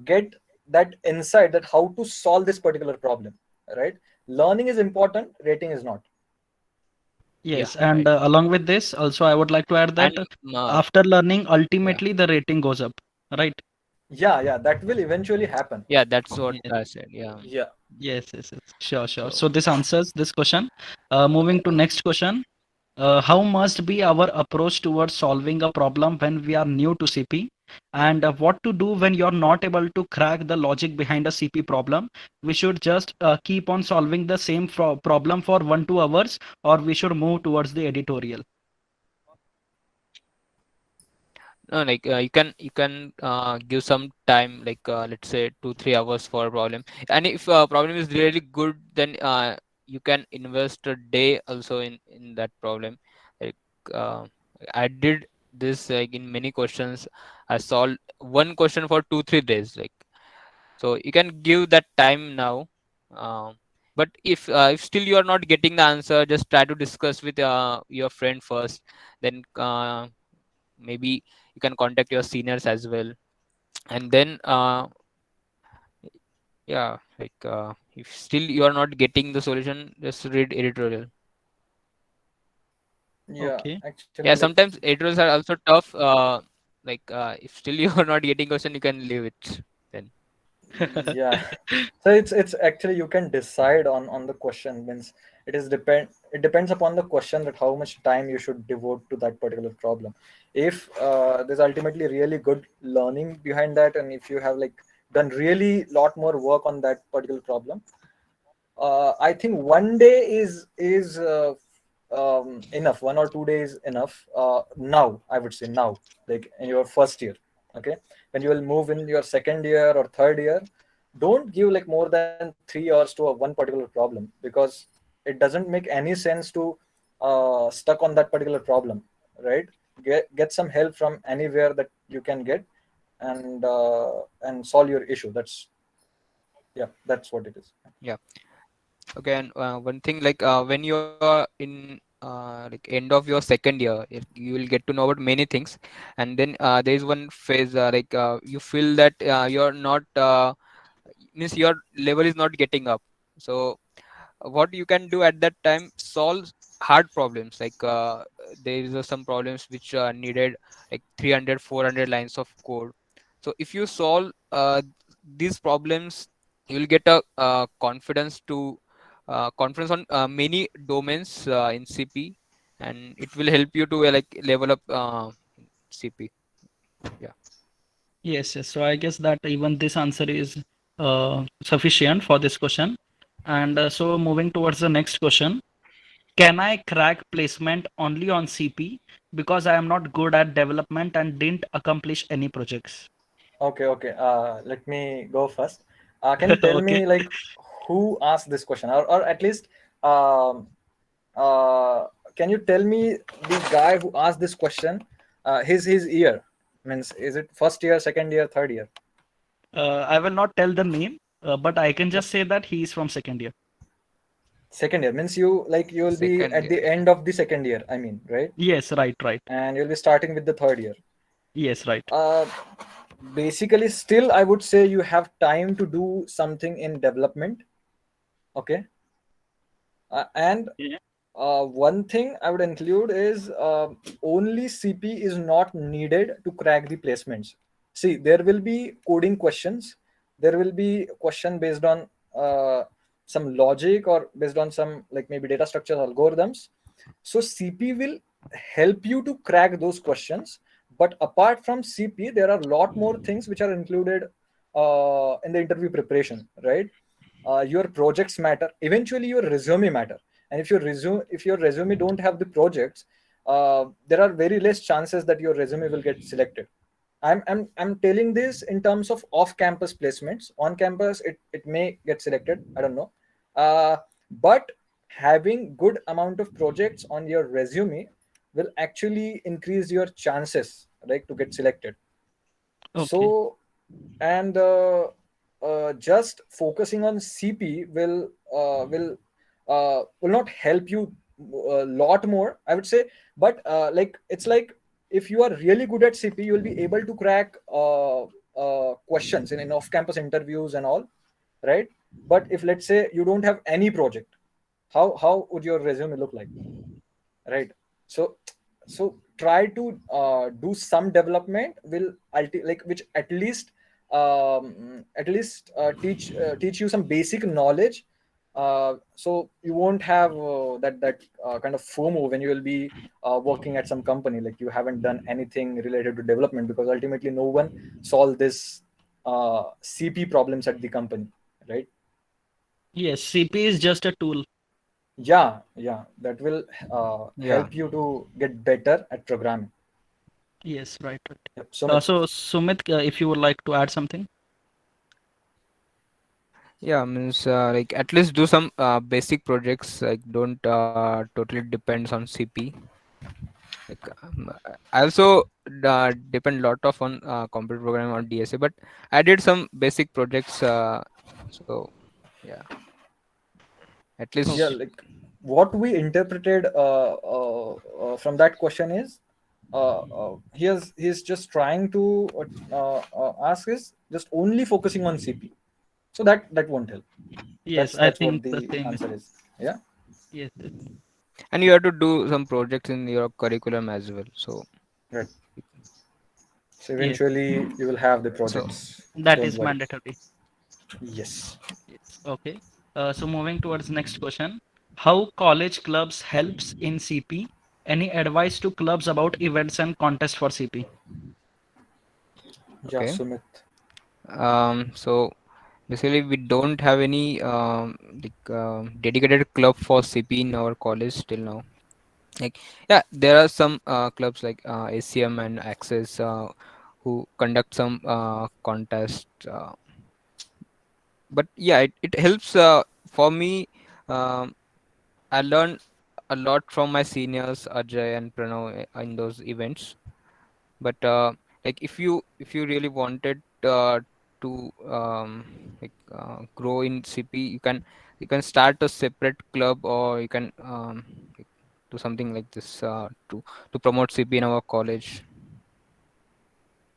Speaker 2: get that insight that how to solve this particular problem, right? Learning is important, rating is not.
Speaker 3: yeah,
Speaker 1: Yes. And
Speaker 3: right.
Speaker 1: along with this, also, I would like to add that
Speaker 3: And
Speaker 1: after learning,
Speaker 3: yeah,
Speaker 1: ultimately the rating goes up. right?
Speaker 2: Yeah, that will eventually happen.
Speaker 3: Yeah, that's what
Speaker 1: Yes,
Speaker 3: I said. Yeah.
Speaker 2: Yeah.
Speaker 1: yes. Sure, sure.
Speaker 3: So
Speaker 1: So this answers this question. Moving to next question. How must be our approach towards solving a problem when we are new to CP? And what to do when you're not able to crack the logic behind a CP problem? We should just keep on solving the same problem for 1 2 hours, or we should move towards the editorial.
Speaker 3: no, like you can give some time, like let's say 2 3 hours for a problem. And if problem is really good, then you can invest a day also in that problem. Like uh, I did this, like in many questions. I solved one question for 2 3 days. Like, so you can give that time now. Um, but if still you are not getting the answer, just try to discuss with your friend first. Then maybe you can contact your seniors as well. And then yeah, like if still you are not getting the solution, just read editorial.
Speaker 2: Yeah,
Speaker 1: Okay.
Speaker 2: actually,
Speaker 3: Yeah,
Speaker 2: like,
Speaker 3: sometimes editorials are also tough. Like if still you are not getting question, you can leave it then.
Speaker 2: yeah. So it's actually you can decide on the question. Means it depends upon the question that how much time you should devote to that particular problem. If there's ultimately really good learning behind that, and if you have like done really lot more work on that particular problem, I think one day is enough. 1 or 2 days enough. Now I would say now, like in your first year, okay. When you will move in your second year or third year, don't give like more than 3 hours to a one particular problem, because it doesn't make any sense to stuck on that particular problem, right? Get some help from anywhere that you can get, and solve your issue. That's what it is.
Speaker 3: Yeah. Okay. And one thing, like when you are in like end of your second year, you will get to know about many things. And then there is one phase, like you feel that you're not means your level is not getting up. So what you can do at that time, solve hard problems. Like there is some problems which needed like 300 400 lines of code. So if you solve these problems, you will get a confidence on many domains in CP, and it will help you to like level up CP. Yeah.
Speaker 1: Yes. So I guess that even this answer is sufficient for this question. And so moving towards the next question. Can I crack placement only on CP because I am not good at development and didn't accomplish any projects?
Speaker 2: Okay. Let me go first. Can you tell
Speaker 1: Okay.
Speaker 2: me like who asked this question, or at least um, can you tell me the guy who asked this question? His year, means is it first year, second year, third year?
Speaker 1: I will not tell the name, but I can
Speaker 2: Yep.
Speaker 1: just say that he is from second year.
Speaker 2: Second year means you will be
Speaker 3: Second
Speaker 2: at the
Speaker 3: year.
Speaker 2: end of the second year. I mean, right?
Speaker 1: Yes, right.
Speaker 2: And you'll be starting with the third year.
Speaker 1: Yes, right.
Speaker 2: Uh, Basically, still I would say you have time to do something in development. Okay. And
Speaker 1: Yeah.
Speaker 2: one thing I would include is only CP is not needed to crack the placements. See, there will be coding questions. There will be question based on some logic, or based on some like maybe data structure algorithms. So CP will help you to crack those questions. But apart from CP, there are a lot more things which are included in the interview preparation, right? Your projects matter. Eventually, your resume matter. And if your resume don't have the projects, there are very less chances that your resume will get selected. I'm telling this in terms of off campus placements. On campus, it may get selected, I don't know. But having good amount of projects on your resume will actually increase your chances, like, to get selected.
Speaker 1: Okay.
Speaker 2: So, and just focusing on CP will not help you a lot more, I would say. But like, it's like, if you are really good at CP, you will be able to crack questions in off-campus interviews and all, right? But if, let's say, you don't have any project, how would your resume look like, right? So so try to do some development will like which at least teach you some basic knowledge, so you won't have that kind of FOMO when you will be working at some company, like you haven't done anything related to development, because ultimately no one solve this CP problems at the company, right?
Speaker 1: Yes, CP is just a tool.
Speaker 2: Yeah, that will
Speaker 3: Yeah.
Speaker 2: help you to get better at programming.
Speaker 1: Yes, right, right.
Speaker 2: Yep. Sumit.
Speaker 1: So Sumit, if you would like to add something.
Speaker 3: Yeah, means like at least do some basic projects. Like don't totally depends on CP. Like I also depend lot of on computer programming on DSA, but I did some basic projects. So yeah, at
Speaker 2: Yeah,
Speaker 3: least
Speaker 1: Okay.
Speaker 2: like what we interpreted from that question is, he's just trying to ask is just only focusing on CP, so that won't help.
Speaker 1: Yes, I
Speaker 2: That's what
Speaker 1: think the
Speaker 2: the
Speaker 1: same.
Speaker 2: answer is. Yeah.
Speaker 1: Yes, yes,
Speaker 3: and you have to do some projects in your curriculum as well. So
Speaker 2: Right. So
Speaker 1: yes.
Speaker 2: eventually you will have the
Speaker 3: so
Speaker 2: projects.
Speaker 1: That
Speaker 2: Don't
Speaker 1: is
Speaker 2: worry.
Speaker 1: mandatory.
Speaker 2: Yes.
Speaker 1: Yes. Okay. So moving towards next question. How college clubs helps in CP? Any advice to clubs about events and contests for CP?
Speaker 2: Yeah,
Speaker 3: okay.
Speaker 2: Sumit.
Speaker 3: So basically, we don't have any dedicated club for CP in our college till now. Like yeah, there are some clubs like ACM and Access who conduct some contest. But yeah, it helps for me. Um, I learned a lot from my seniors Ajay and Pranav in those events. But like if you really wanted to grow in CP, you can start a separate club, or you can like, do something like this to promote CP in our college.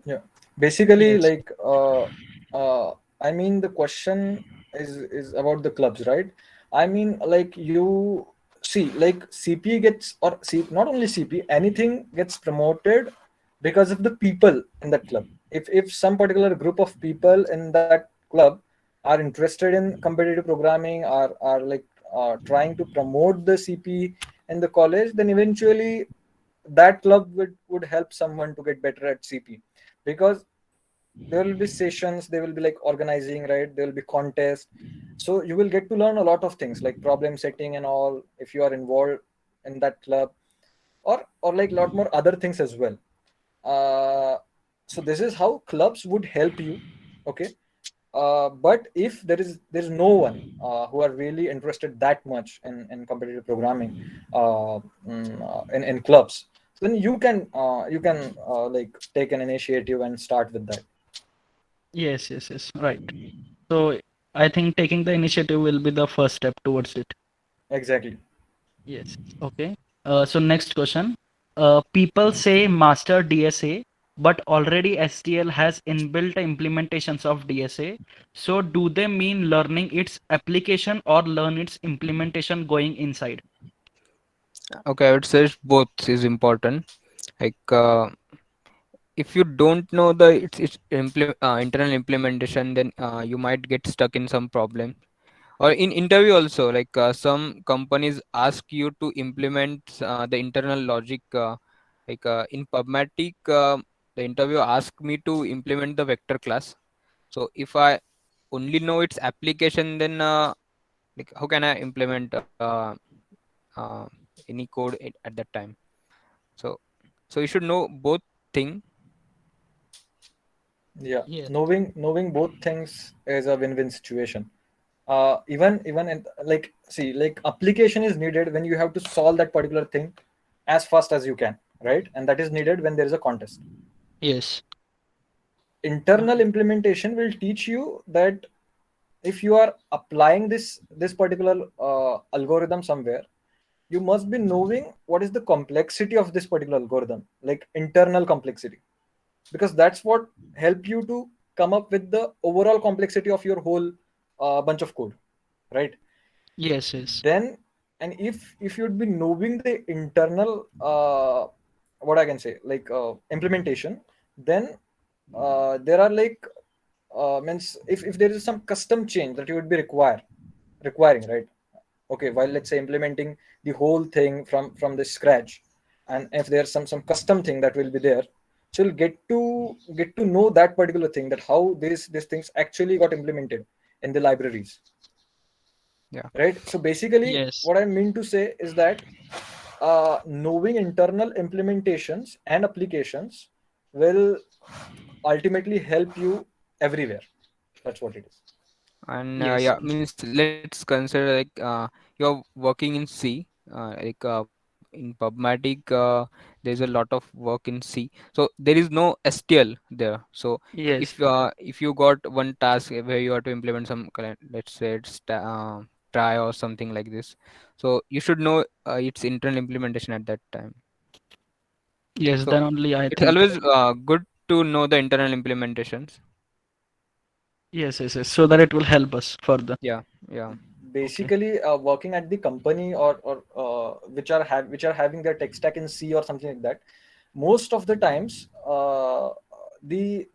Speaker 2: Yeah. Basically,
Speaker 1: Yes.
Speaker 2: like I mean, the question is about the clubs, right? I mean, like you see, like CP gets, or see, not only CP, anything gets promoted because of the people in that club. If some particular group of people in that club are interested in competitive programming, are like trying to promote the CP in the college, then eventually that club would help someone to get better at CP, because there will be sessions, they will be like organizing, right? There will be contests, so you will get to learn a lot of things like problem setting and all if you are involved in that club, or like a lot more other things as well. uh, so this is how clubs would help you. Okay. But if there is no one who are really interested that much in competitive programming in clubs, then you can like take an initiative and start with that.
Speaker 1: Yes, yes, yes. Right. So I think taking the initiative will be the first step towards it.
Speaker 2: Exactly.
Speaker 1: Yes. Okay. So next question. People say master DSA, but already STL has inbuilt implementations of DSA. So do they mean learning its application or learn its implementation going inside?
Speaker 3: Okay, I would say both is important. Like if you don't know the internal implementation, then you might get stuck in some problem. Or in interview also, like some companies ask you to implement the internal logic. In Pubmatic, the interview asked me to implement the vector class. So if I only know its application, then like how can I implement uh, any code at that time? So so you should know both thing.
Speaker 2: Yeah,
Speaker 1: Yes.
Speaker 2: knowing both things is a win-win situation. Even in, like, see, like application is needed when you have to solve that particular thing as fast as you can, right? And that is needed when there is a contest.
Speaker 1: Yes.
Speaker 2: Internal implementation will teach you that if you are applying this particular algorithm somewhere, you must be knowing what is the complexity of this particular algorithm, like internal complexity, because that's what help you to come up with the overall complexity of your whole bunch of code, right?
Speaker 1: Yes. Yes.
Speaker 2: Then, and if you'd be knowing the internal what I can say, like implementation, then there are like means if there is some custom change that you would be requiring, right? Okay, while let's say implementing the whole thing from the scratch, and if there's some custom thing that will be there, so you'll get to know that particular thing, that how these things actually got implemented in the libraries,
Speaker 3: Yeah.
Speaker 2: right? So basically
Speaker 1: Yes.
Speaker 2: what I mean to say is that knowing internal implementations and applications will ultimately help you everywhere. That's what it is.
Speaker 3: And
Speaker 1: Yes.
Speaker 3: yeah, means let's consider like you're working in C, like in Pubmatic, there's a lot of work in C. So there is no STL there. So
Speaker 1: Yes.
Speaker 3: if you got one task where you have to implement some let's say it's try or something like this, so you should know its internal implementation at that time.
Speaker 1: Yes.
Speaker 3: So
Speaker 1: Then only I
Speaker 3: it's
Speaker 1: think.
Speaker 3: always good to know the internal implementations.
Speaker 1: Yes. Yes. Yes. So that it will help us further.
Speaker 3: Yeah, yeah,
Speaker 1: Okay.
Speaker 2: Basically working at the company, or which are having their tech stack in C or something like that, most of the times they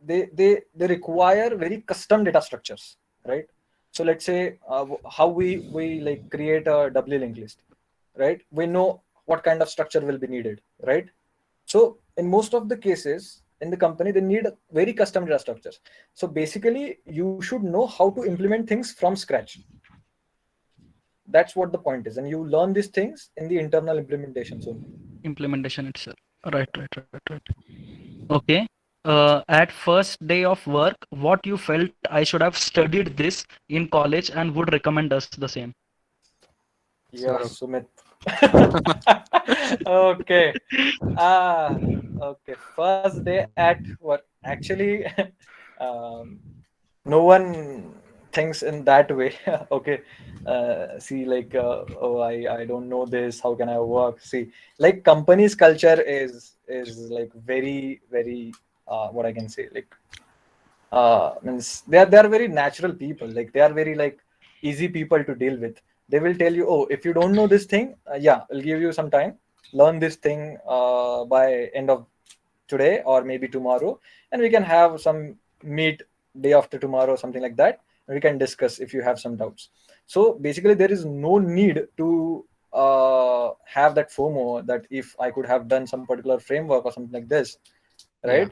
Speaker 2: require very custom data structures, right? So let's say how we like create a doubly linked list, right? We know what kind of structure will be needed, right? So in most of the cases in the company, they need very custom data structures. So basically you should know how to implement things from scratch. That's what the point is, and you learn these things in the internal implementations only.
Speaker 1: Implementation itself. Right. Right. Right. Right. Okay. At first day of work, what you felt I should have studied this in college and would recommend us the same.
Speaker 2: Yeah,
Speaker 3: Saurabh.
Speaker 2: Sumit. Okay. Ah, okay. First day at work. Actually, um, no one thinks in that way. Okay. See, like, I don't know this. How can I work? See, like, company's culture is like very, very, what I can say, like, means they are very natural people, like they are very like easy people to deal with. They will tell you, oh, if you don't know this thing, yeah, I'll give you some time, learn this thing by end of today or maybe tomorrow, and we can have some meet day after tomorrow, something like that, and we can discuss if you have some doubts. So basically there is no need to have that FOMO, that if I could have done some particular framework or something like this, right?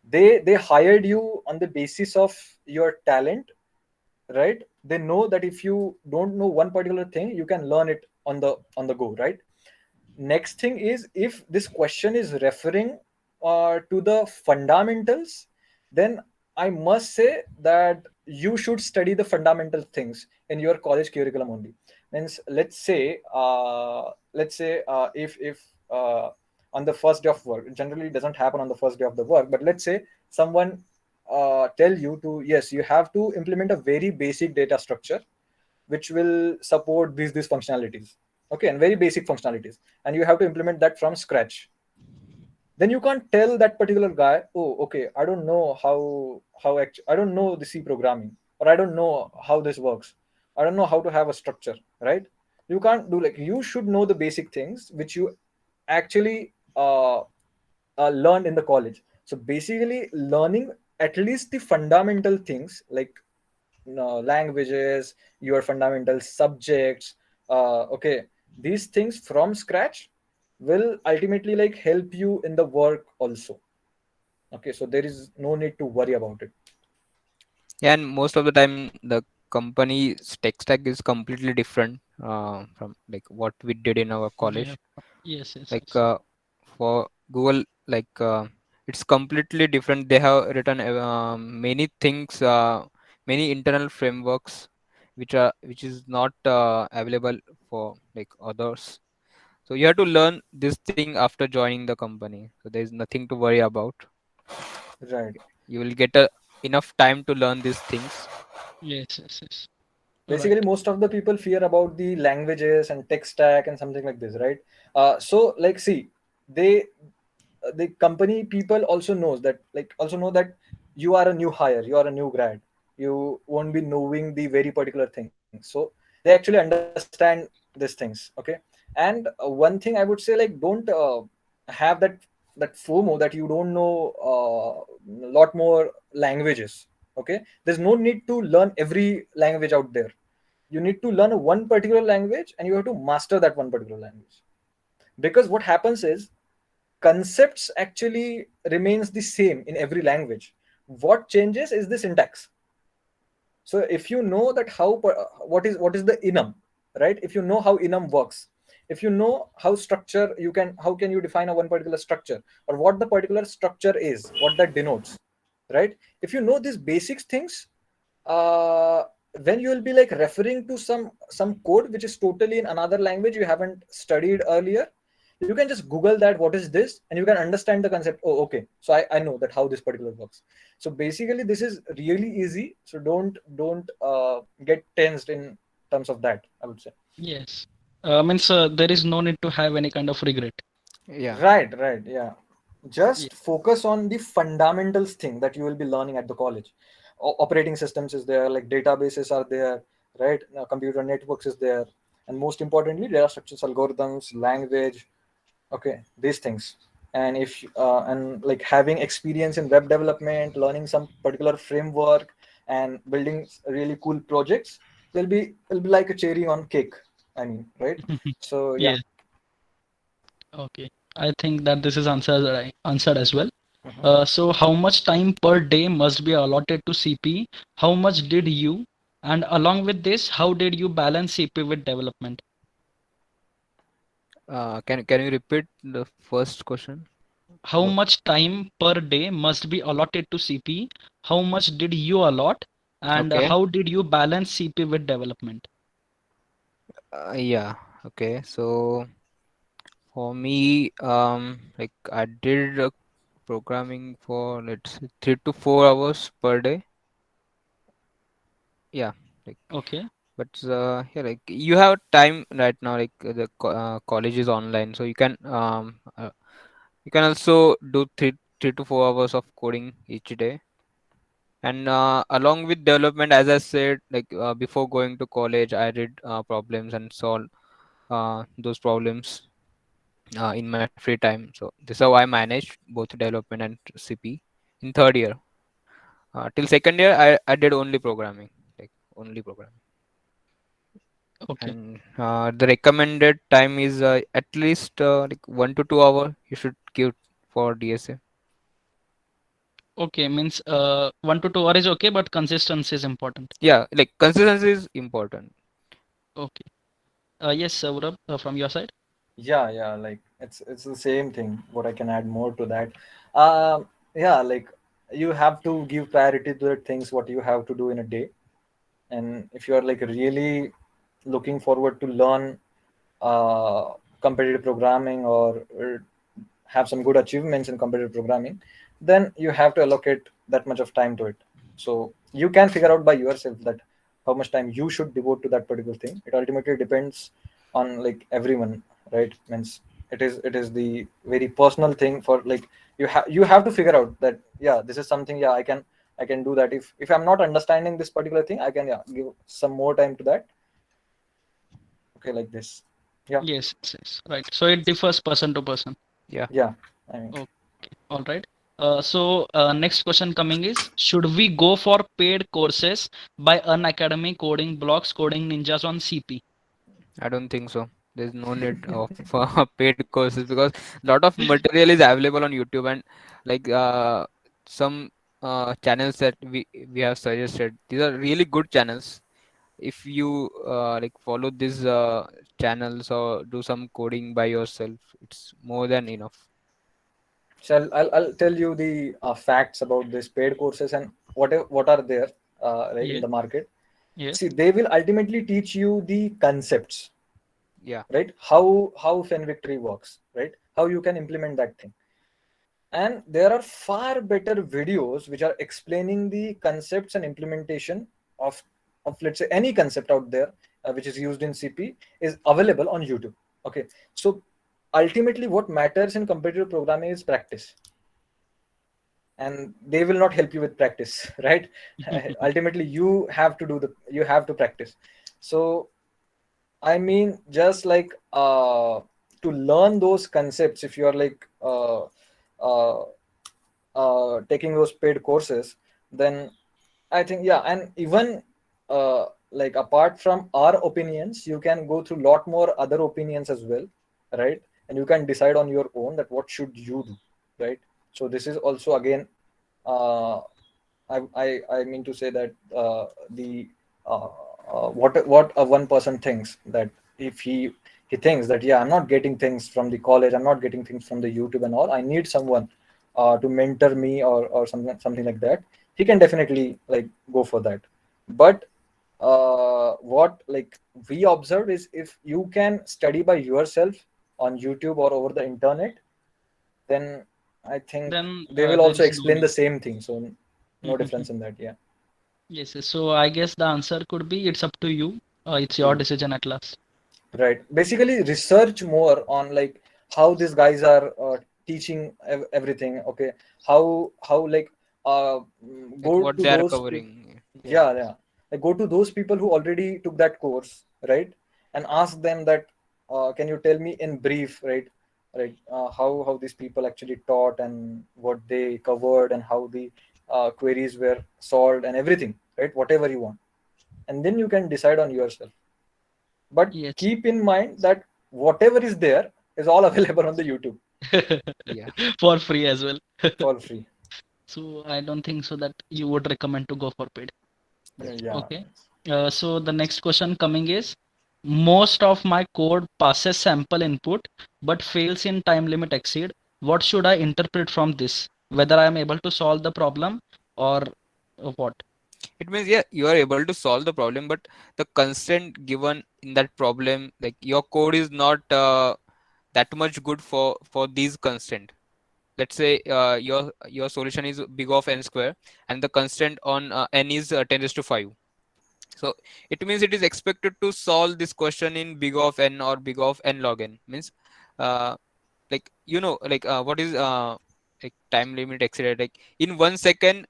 Speaker 3: Yeah.
Speaker 2: They hired you on the basis of your talent, right? They know that if you don't know one particular thing, you can learn it on the go, right? Next thing is, if this question is referring to the fundamentals, then I must say that you should study the fundamental things in your college curriculum only. Means let's say if on the first day of work, it generally doesn't happen on the first day of the work, but let's say someone tell you to, yes, you have to implement a very basic data structure which will support these functionalities, okay, and very basic functionalities, and you have to implement that from scratch. Then you can't tell that particular guy, oh, okay, I don't know I don't know the C programming, or I don't know how this works, I don't know how to have a structure, right? You can't do, like, you should know the basic things which you actually learned in the college. So basically learning at least the fundamental things, like languages, your fundamental subjects, okay, these things from scratch will ultimately like help you in the work also. Okay, so there is no need to worry about it.
Speaker 3: Yeah, and most of the time the company's tech stack is completely different from like what we did in our
Speaker 1: Yeah.
Speaker 3: college.
Speaker 1: Yes. Yes.
Speaker 3: Like
Speaker 1: Yes.
Speaker 3: for Google, like it's completely different. They have written many things, many internal frameworks, which is not available for like others. So you have to learn this thing after joining the company. So there is nothing to worry about.
Speaker 2: Right.
Speaker 3: You will get enough time to learn these things.
Speaker 1: Yes. Yes. Yes.
Speaker 2: Basically
Speaker 1: Right.
Speaker 2: most of the people fear about the languages and tech stack and something like this, right? So like, see, they the company people also knows that, like, also know that you are a new hire, you are a new grad, you won't be knowing the very particular things, so they actually understand these things, okay? And one thing I would say, like, don't have that that FOMO that you don't know a lot more languages. Okay, there's no need to learn every language out there. You need to learn one particular language and you have to master that one particular language. Because what happens is concepts actually remains the same in every language. What changes is the syntax. So if you know that what is the enum, right? If you know how enum works, if you know how structure, how can you define a one particular structure, or what the particular structure is, what that denotes, right? If you know these basics things, uh, when you will be like referring to some code which is totally in another language you haven't studied earlier, you can just google that what is this and you can understand the concept. Oh, okay, so I know that how this particular works. So basically this is really easy, so don't get tensed in terms of that, I would say.
Speaker 1: Yes. Means there is no need to have any kind of regret.
Speaker 3: Yeah.
Speaker 2: Right, yeah.
Speaker 1: Yeah.
Speaker 2: Just focus on the fundamentals thing that you will be learning at the college. Operating systems is there, like databases are there, right? Computer networks is there, and most importantly data structures, algorithms, language. Okay, these things. And if and like having experience in web development, learning some particular framework and building really cool projects will be like a cherry on cake, I mean, right? So yeah.
Speaker 1: Yeah. Okay. I think that this is answered as well.
Speaker 2: Mhm.
Speaker 1: So how much time per day must be allotted to CP? How much did you? And along with this, how did you balance CP with development?
Speaker 3: Can you repeat the first question?
Speaker 1: How much time per day must be allotted to CP? How much did you allot? And
Speaker 3: Okay.
Speaker 1: how did you balance CP with development?
Speaker 3: Yeah. Okay. So for me, like I did programming for, let's say, 3 to 4 hours per day. Yeah. Like,
Speaker 1: Okay.
Speaker 3: but yeah, like you have time right now. Like college is online, so you can also do 3 to 4 hours of coding each day. And along with development, as I said, like before going to college, I did problems and solve those problems in my free time. So this is how I managed both development and CP in third year. Till second year, I did only programming, like only programming.
Speaker 1: Okay.
Speaker 3: And the recommended time is at least like 1 to 2 hour you should give for DSA.
Speaker 1: Okay. Means 1 to 2 hours is okay, but consistency is important.
Speaker 3: Yeah, like consistency is important.
Speaker 1: Okay. Yes, Saurabh, from your side.
Speaker 2: Yeah, like it's the same thing. What I can add more to that, yeah, like you have to give priority to the things what you have to do in a day. And if you are like really looking forward to learn uh, competitive programming, or have some good achievements in competitive programming, then you have to allocate that much of time to it. So you can figure out by yourself that how much time you should devote to that particular thing. It ultimately depends on like everyone, right? Means it is the very personal thing for like you have to figure out that yeah, this is something, yeah, I can do that. If I'm not understanding this particular thing, I can, yeah, give some more time to that. Okay, like this. Yeah.
Speaker 1: Yes, yes, yes. Right. So it differs person to person.
Speaker 3: Yeah.
Speaker 2: Yeah, I mean,
Speaker 1: Okay. All right. Next question coming is, should we go for paid courses by Unacademy, Coding Blocks, Coding Ninjas on CP?
Speaker 3: I don't think so. There's no need of paid courses because a lot of material is available on YouTube, and like some channels that we have suggested. These are really good channels. If you like follow these channels or do some coding by yourself, it's more than enough.
Speaker 2: so I'll tell you the facts about this paid courses and what are there, right, in
Speaker 1: Yeah.
Speaker 2: the market.
Speaker 1: Yes.
Speaker 2: See, they will ultimately teach you the concepts,
Speaker 3: Yeah.
Speaker 2: right? How Fen Victory works, right? How you can implement that thing. And there are far better videos which are explaining the concepts and implementation of let's say any concept out there, which is used in CP, is available on YouTube. Okay, so ultimately what matters in competitive programming is practice, and they will not help you with practice, right? Ultimately you have to practice. So I mean, just like to learn those concepts, if you are like uh, taking those paid courses, then I think, yeah, and even like apart from our opinions, you can go through lot more other opinions as well, right? And you can decide on your own that what should you do, right? So this is also again, uh, I mean to say that the what a one person thinks, that if he thinks that, yeah, I'm not getting things from the college, I'm not getting things from the YouTube and all, I need someone to mentor me, or something like that, he can definitely like go for that. But what like we observed is, if you can study by yourself on YouTube or over the internet, then I think
Speaker 1: Then
Speaker 2: they will
Speaker 1: there
Speaker 2: also
Speaker 1: is no
Speaker 2: explain the
Speaker 1: need.
Speaker 2: same thing, so no
Speaker 1: Mhm.
Speaker 2: difference in that. Yeah.
Speaker 1: Yes, yes. So I guess the answer could be it's up to you. It's your
Speaker 2: Mm.
Speaker 1: decision at last.
Speaker 2: Right, basically research more on like how these guys are teaching everything. Okay, how like
Speaker 3: Like
Speaker 2: go
Speaker 3: what
Speaker 2: to
Speaker 3: they are
Speaker 2: those
Speaker 3: covering. Yeah.
Speaker 2: yeah, yeah, like go to those people who already took that course, right? And ask them that, can you tell me in brief, right? Right, how these people actually taught, and what they covered, and how the queries were solved, and everything, right? Whatever you want, and then you can decide on yourself. But
Speaker 1: Yes.
Speaker 2: keep in mind that whatever is there is all available on the YouTube
Speaker 3: Yeah.
Speaker 1: For free as well.
Speaker 2: for free.
Speaker 1: So I don't think so that you would recommend to go for paid.
Speaker 2: Yeah.
Speaker 1: Okay. So the next question coming is, most of my code passes sample input but fails in time limit exceed. What should I interpret from this? Whether I am able to solve the problem or what?
Speaker 3: It means, yeah, you are able to solve the problem, but the constraint given in that problem, like your code is not that much good for these constraint. Let's say your solution is big of n square, and the constraint on n is 10 raised to 5. So it means it is expected to solve this question in big of n or big of n log n. Means uh, like like what is like time limit exceeded, like in 1 second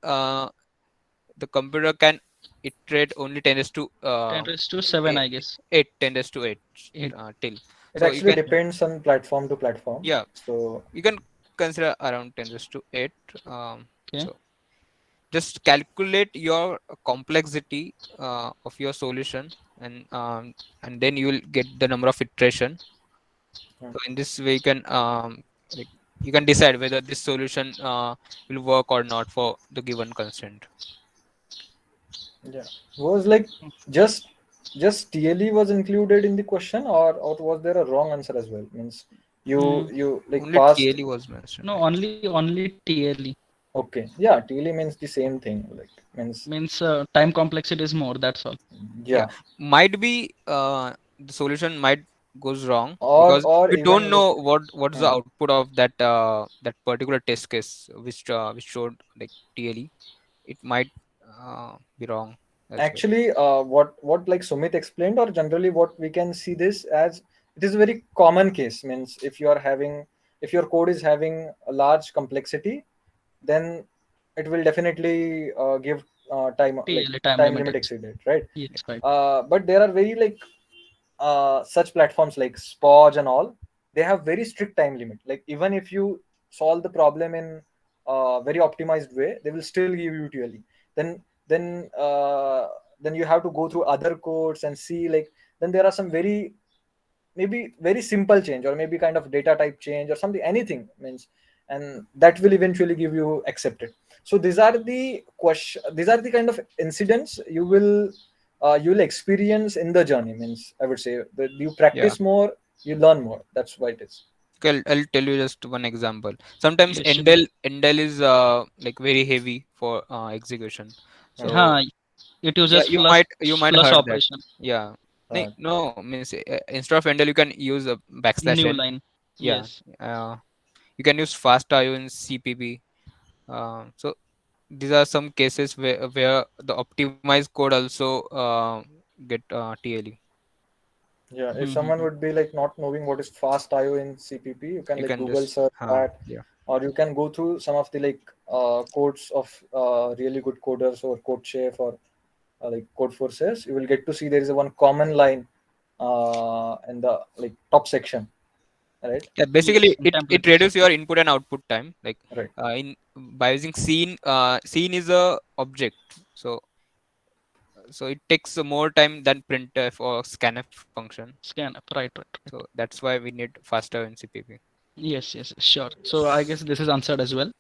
Speaker 3: the computer can iterate only 10 raised to
Speaker 1: 10 raised to 7, I guess.
Speaker 3: 8, 10 raised to 8
Speaker 1: 8.
Speaker 3: till.
Speaker 2: It
Speaker 3: So you
Speaker 2: actually
Speaker 3: can,
Speaker 2: depends on platform to platform.
Speaker 3: yeah,
Speaker 2: So
Speaker 3: you can consider around 10 raised to 8.
Speaker 1: Okay.
Speaker 3: So just calculate your complexity of your solution, and then you will get the number of iteration.
Speaker 2: hmm,
Speaker 3: So in this way you can like you can decide whether this solution will work or not for the given constraint.
Speaker 2: yeah, was like just just TLE was included in the question, or was there a wrong answer as well? Means
Speaker 1: Mm,
Speaker 2: you like
Speaker 3: Only
Speaker 2: passed.
Speaker 3: TLE was mentioned,
Speaker 1: no,
Speaker 3: I guess.
Speaker 1: only TLE
Speaker 2: Okay, yeah, TLE means the same thing. Like means
Speaker 1: means time complexity is more. That's all.
Speaker 3: Yeah,
Speaker 2: yeah,
Speaker 3: might be the solution might goes wrong
Speaker 2: or
Speaker 3: because
Speaker 2: or
Speaker 3: we don't
Speaker 2: even like
Speaker 3: know what's the
Speaker 2: hmm.
Speaker 3: output of that particular test case which showed like TLE. It might be wrong as well.
Speaker 2: Actually, what like Sumit explained, or generally what we can see this as, it is a very common case. Means if you are having, if your code is having a large complexity, then it will definitely give time, like
Speaker 1: TLE time
Speaker 2: time
Speaker 1: limit
Speaker 2: limit
Speaker 1: X.
Speaker 2: exceeded, right?
Speaker 1: Yes, right.
Speaker 2: But there are very like such platforms like Spoj and all, they have very strict time limit. Like even if you solve the problem in a very optimized way, they will still give you TLE. Then then uh, then you have to go through other codes and see, like then there are some very, maybe very simple change, or maybe kind of data type change or something, anything means, and that will eventually give you accepted. So these are the question, these are the kind of incidents you will experience in the journey. Means I would say that you
Speaker 3: Yeah.
Speaker 2: practice more, you learn more. That's why it is.
Speaker 3: Okay, I'll tell you just one example. Sometimes
Speaker 1: Yes, sure.
Speaker 3: Endel is like very heavy for execution.
Speaker 2: Hmm.
Speaker 3: So
Speaker 1: Huh, it
Speaker 3: yeah,
Speaker 1: uses
Speaker 3: you might
Speaker 1: flush
Speaker 3: heard that.
Speaker 1: operation.
Speaker 3: Yeah.
Speaker 2: uh,
Speaker 3: No, means instead of Endel you can use a backslash
Speaker 1: New
Speaker 3: n.
Speaker 1: line.
Speaker 3: Yeah.
Speaker 1: Yes.
Speaker 3: You can use fast IO in CPP. So these are some cases where the optimized code also get TLE.
Speaker 2: yeah, if someone
Speaker 1: Mm-hmm.
Speaker 2: would be like not knowing what is fast IO in CPP, you can
Speaker 3: You
Speaker 2: like
Speaker 3: can
Speaker 2: Google
Speaker 3: just
Speaker 2: search that,
Speaker 3: yeah.
Speaker 2: or you can go through some of the like codes of really good coders, or CodeChef, or like code forces. You will get to see there is a one common line in the like top section, right?
Speaker 3: Yeah, basically
Speaker 1: Yes, in
Speaker 3: it
Speaker 1: templates
Speaker 3: reduces
Speaker 1: itself.
Speaker 3: your input and output time. Like
Speaker 2: Right.
Speaker 3: in by using scene is a object. So it takes more time than printf or scanf function.
Speaker 1: Scan up. Right, right,
Speaker 3: So
Speaker 1: right.
Speaker 3: that's why we need faster in CPP.
Speaker 1: Yes, yes, sure. So I guess this is answered as well.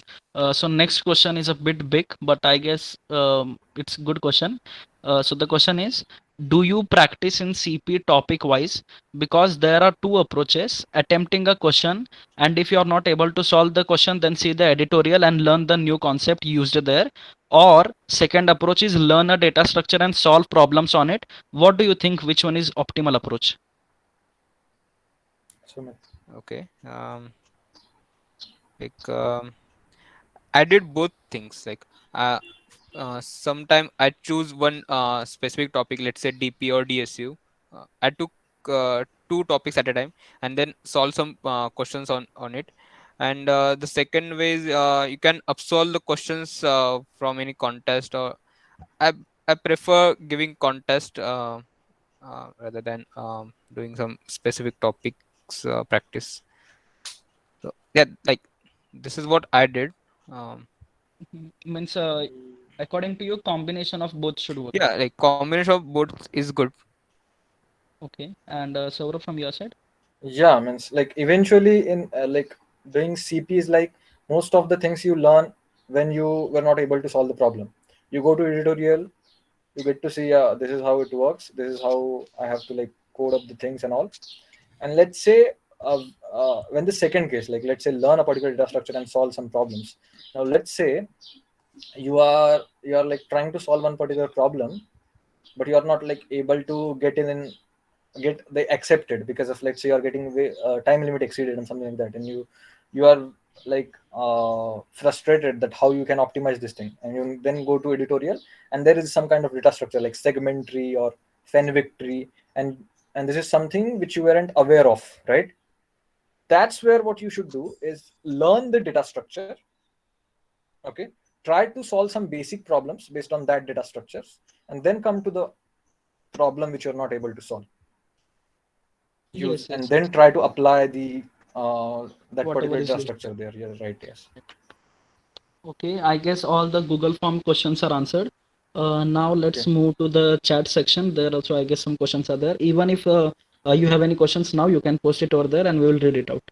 Speaker 1: So next question is a bit big, but I guess it's good question. So the question is, do you practice in CP topic wise? Because there are two approaches: attempting a question, and if you are not able to solve the question, then see the editorial and learn the new concept used there. Or second approach is learn a data structure and solve problems on it. What do you think? Which one is optimal approach?
Speaker 2: Sumit.
Speaker 3: Okay. Like I did both things. Like uh, sometime I choose one specific topic, let's say DP or DSU. I took two topics at a time and then solve some questions on it. And the second way is you can upsolve the questions from any contest, or I I prefer giving contest rather than doing some specific topics practice. So yeah, like this is what I did. Um,
Speaker 1: Means according to you, combination of both should work.
Speaker 3: yeah, like combination of both is good.
Speaker 1: Okay. And Saurabh from your side?
Speaker 2: Yeah, means like eventually in like doing CP is like most of the things you learn when you were not able to solve the problem. You go to editorial, you get to see, this is how it works. This is how I have to like code up the things and all. And let's say when the second case, like let's say learn a particular data structure and solve some problems. Now let's say you are like trying to solve one particular problem, but you are not like able to get in and get they accepted because of, let's say, you're getting time limit exceeded and something like that, and you are like frustrated that how you can optimize this thing, and you then go to editorial, and there is some kind of data structure like segment tree or fenwick tree, and this is something which you weren't aware of, right? That's where what you should do is learn the data structure. Okay, try to solve some basic problems based on that data structures, and then come to the problem which you're not able to solve, use,
Speaker 1: Yes,
Speaker 2: and
Speaker 1: yes,
Speaker 2: then
Speaker 1: yes.
Speaker 2: try to apply the that
Speaker 1: Whatever
Speaker 2: particular
Speaker 1: is
Speaker 2: data
Speaker 1: used.
Speaker 2: structure there. Yeah, right. Yes.
Speaker 1: Okay, I guess all the Google Form questions are answered. Now let's
Speaker 2: Okay.
Speaker 1: move to the chat section. There also, I guess some questions are there. Even if you have any questions now, you can post it over there and we will read it out.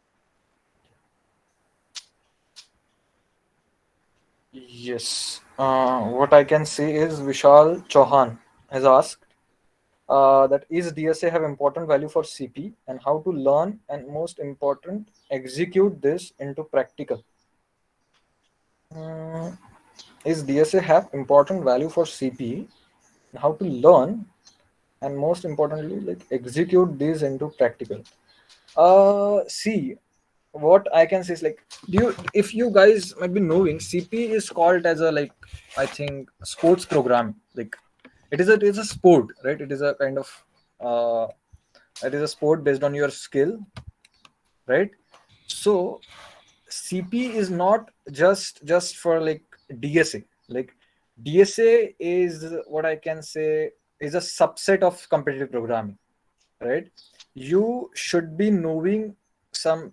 Speaker 2: Yes. What I can see is Vishal Chauhan has asked that is DSA have important value for CP, and how to learn, and most important, execute this into practical. Mm, is DSA have important value for CP, and how to learn, and most importantly, like execute these into practical. See, what I can say is like, do you, if you guys might be knowing, CP is called as a like, I think, sports program. Like, it is a sport, right? It is a kind of uh, it is a sport based on your skill, right? So CP is not just for like DSA. Like DSA is what I can say is a subset of competitive programming, right? You should be knowing some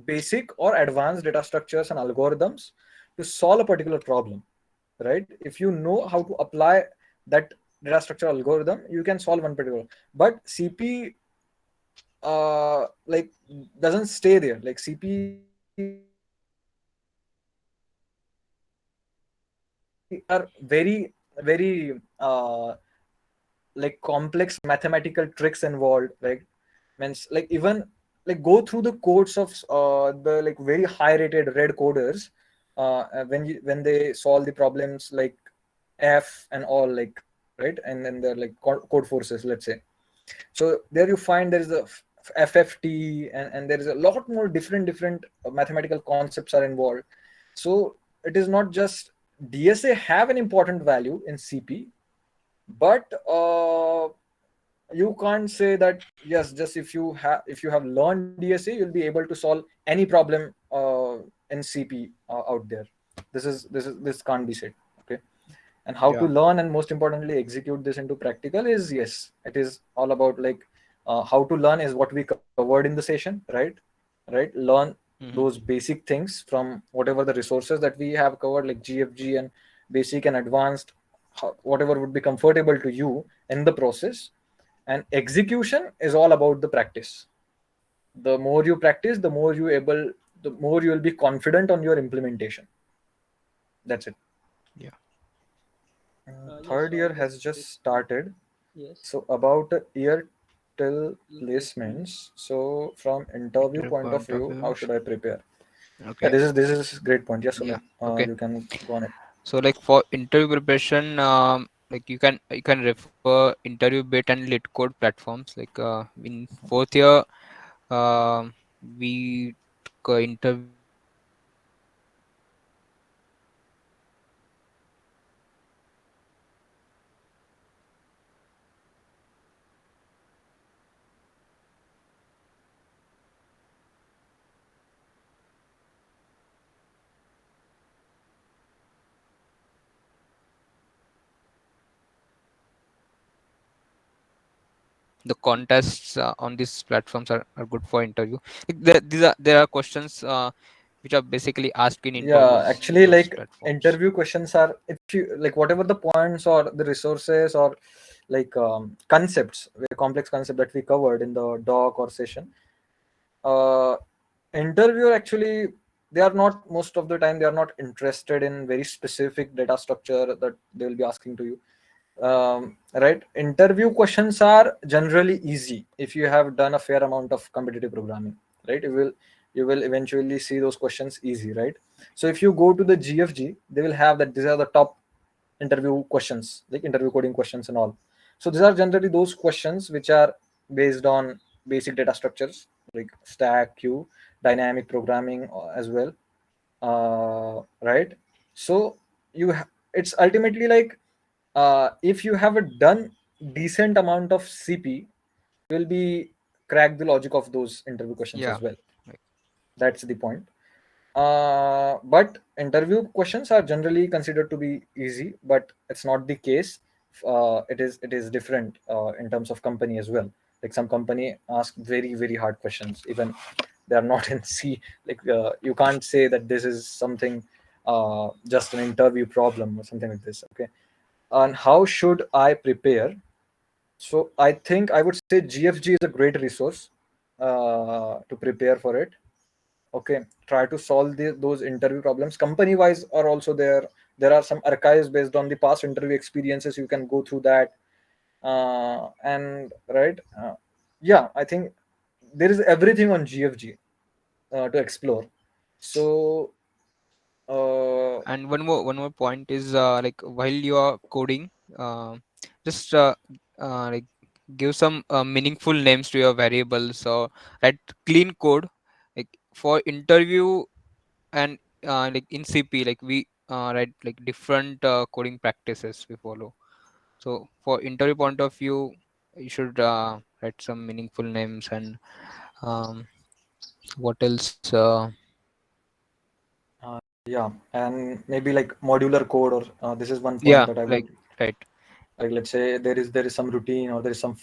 Speaker 2: basic or advanced data structures and algorithms to solve a particular problem, right? If you know how to apply that data structure algorithm, you can solve one particular. But CP like doesn't stay there. Like CP are very like complex mathematical tricks involved, like means like even like go through the codes of the like very high rated red coders when they solve the problems like f and all, like, right? And then they're like code forces, let's say. So there you find there is a fft, and there is a lot more different mathematical concepts are involved. So it is not just DSA have an important value in CP, but you can't say that yes, just if you have learned DSA, you'll be able to solve any problem in CP out there. This can't be said. Okay. And how to
Speaker 3: Yeah.
Speaker 2: learn, and most importantly execute this into practical is, yes, it is all about like how to learn is what we covered in the session, right? right? Learn
Speaker 3: Mhm.
Speaker 2: those basic things from whatever the resources that we have covered, like GFG and basic and advanced, whatever would be comfortable to you in the process. And execution is all about the practice. The more you practice, the more you will be confident on your implementation. That's it.
Speaker 3: Yeah.
Speaker 1: Yes,
Speaker 2: Third year
Speaker 1: Raghav.
Speaker 2: has just started.
Speaker 1: Yes.
Speaker 2: So about a year till
Speaker 1: Placement.
Speaker 2: placements. So from interview
Speaker 3: Interview
Speaker 2: point of
Speaker 3: point of
Speaker 2: view, how
Speaker 3: view.
Speaker 2: should I prepare? Yeah,
Speaker 3: Okay.
Speaker 2: this is great point. Yes,
Speaker 3: Yeah.
Speaker 2: Sumit,
Speaker 3: Okay.
Speaker 2: you can go on it.
Speaker 3: So like for interview preparation, like you can refer interview bit and lit code platforms. Like in fourth year, we took interview bit and lit code platforms. Like the contests on these platforms are good for interview. Like there are questions which are basically asked in
Speaker 2: Yeah,
Speaker 3: interviews in
Speaker 2: actually,
Speaker 3: those
Speaker 2: like
Speaker 3: platforms.
Speaker 2: interview questions are, if you like whatever the points or the resources or like concepts, very complex concept that we covered in the doc or session. Uh, Interviewer actually, they are not, most of the time they are not interested in very specific data structure that they will be asking to you. Right, interview questions are generally easy if you have done a fair amount of competitive programming, right? You will eventually see those questions easy, right? So if you go to the GFG, they will have that these are the top interview questions, like interview coding questions and all. So these are generally those questions which are based on basic data structures like stack, queue, dynamic programming as well. Right. So it's ultimately like, if you have a done decent amount of CP, you will be crack the logic of those interview questions
Speaker 3: Yeah.
Speaker 2: as well.
Speaker 3: Like,
Speaker 2: That's the point. But interview questions are generally considered to be easy, but it's not the case. It is different in terms of company as well. Like some company ask very very hard questions, even they are not in C. Like you can't say that this is something, just an interview problem or something like this. Okay, and how should I prepare? So I think I would say GFG is a great resource to prepare for it. Okay, try to solve those interview problems company wise are also there. There are some archives based on the past interview experiences, you can go through that. And right, yeah, I think there is everything on GFG to explore. So
Speaker 3: and one more point is like while you are coding, just like give some meaningful names to your variables or write clean code. Like for interview and like in CP, like we write like different coding practices we follow. So for interview point of view, you should write some meaningful names and um, what else?
Speaker 2: yeah, and maybe like modular code, or this is one point
Speaker 3: Yeah,
Speaker 2: that I
Speaker 3: like
Speaker 2: would
Speaker 3: right.
Speaker 2: like. Let's say there is some routine, or there is some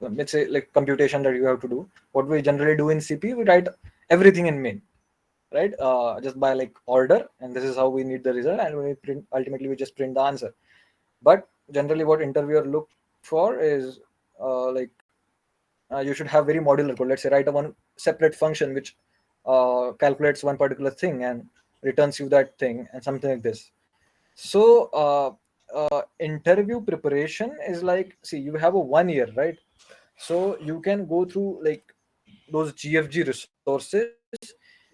Speaker 2: let's say like computation that you have to do. What we generally do in CP, we write everything in main, right? Just by like order, and this is how we need the result, and we print, ultimately we just print the answer. But generally what interviewer look for is, like, you should have very modular code. Let's say write a one separate function which calculates one particular thing and returns you that thing, and something like this. So interview preparation is like, see, you have a 1 year, right? So you can go through like those GFG resources.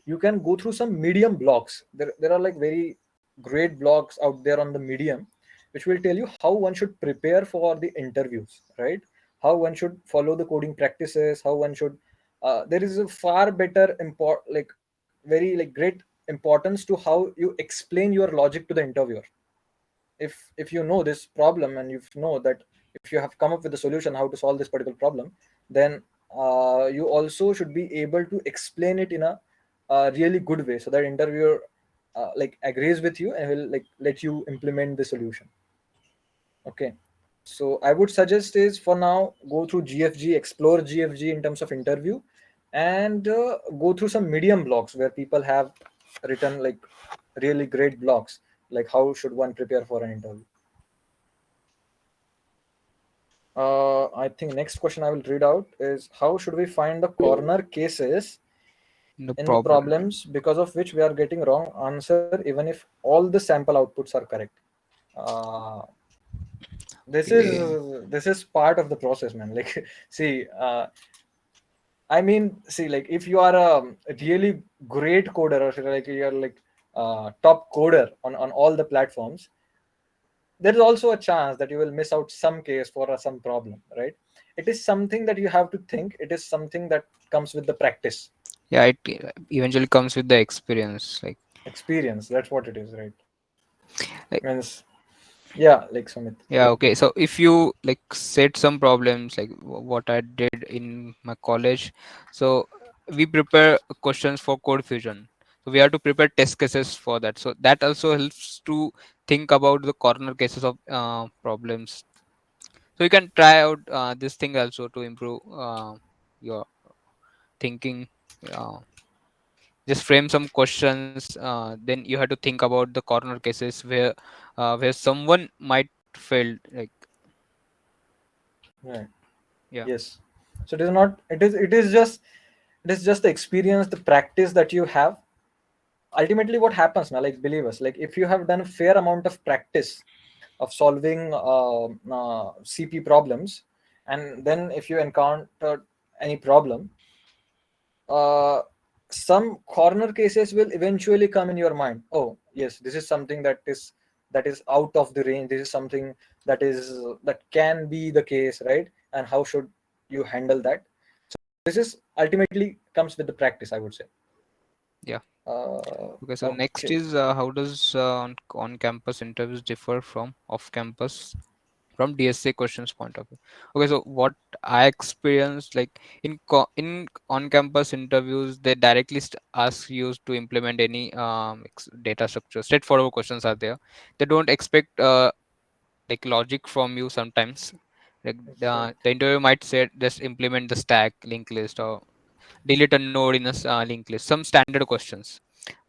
Speaker 2: You can go through some medium blogs. There are like very great blogs out there on the medium, which will tell you how one should prepare for the interviews, right? How one should follow the coding practices, how one should, there is a far better like very like great importance to how you explain your logic to the interviewer. If you know this problem, and you know that if you have come up with a solution how to solve this particular problem, then you also should be able to explain it in a really good way, so that interviewer like agrees with you and will like let you implement the solution. Okay, so I would suggest is, for now, go through GFG, explore GFG in terms of interview, and go through some medium blogs where people have written like really great blogs, like how should one prepare for an interview. I think next question I will read out is, how should we find the corner cases
Speaker 3: No
Speaker 2: in the
Speaker 3: problem.
Speaker 2: problems because of which we are getting wrong answer even if all the sample outputs are correct? uh, this is
Speaker 3: Okay.
Speaker 2: this is part of the process, man. Like, see, I mean, see, like if you are a really great coder, or like you're like top coder on all the platforms, there is also a chance that you will miss out some case for some problem, right? It is something that you have to think. It is something that comes with the practice,
Speaker 3: Yeah, it eventually comes with the experience. Like,
Speaker 2: experience. That's what it is, right?
Speaker 3: like
Speaker 2: Means, yeah, like Sumit.
Speaker 3: yeah, okay. So if you like set some problems, like what I did in my college, so we prepare questions for code fusion. So we have to prepare test cases for that. So that also helps to think about the corner cases of problems. So you can try out this thing also to improve your thinking. Uh, just frame some questions. Then you have to think about the corner cases where someone might fail. Like,
Speaker 2: Right.
Speaker 3: yeah.
Speaker 2: Yes. So it is not. It is just the experience, the practice that you have. Ultimately, what happens now, like believe us, like if you have done a fair amount of practice of solving CP problems, and then if you encounter any problem, uh, some corner cases will eventually come in your mind. Oh yes, this is something that is out of the range. This is something that can be the case, right? And how should you handle that? This is ultimately comes with the practice, I would say.
Speaker 3: Yeah. Okay, so next
Speaker 2: Okay.
Speaker 3: is how does on-campus interviews differ from off-campus from DSA questions point of view? Okay, so what I experienced, like in on-campus interviews, they directly ask you to implement any data structure. Straightforward questions are there. They don't expect like logic from you sometimes. Like
Speaker 2: Right.
Speaker 3: the interview might say just implement the stack, linked list, or delete a node in a linked list, some standard questions.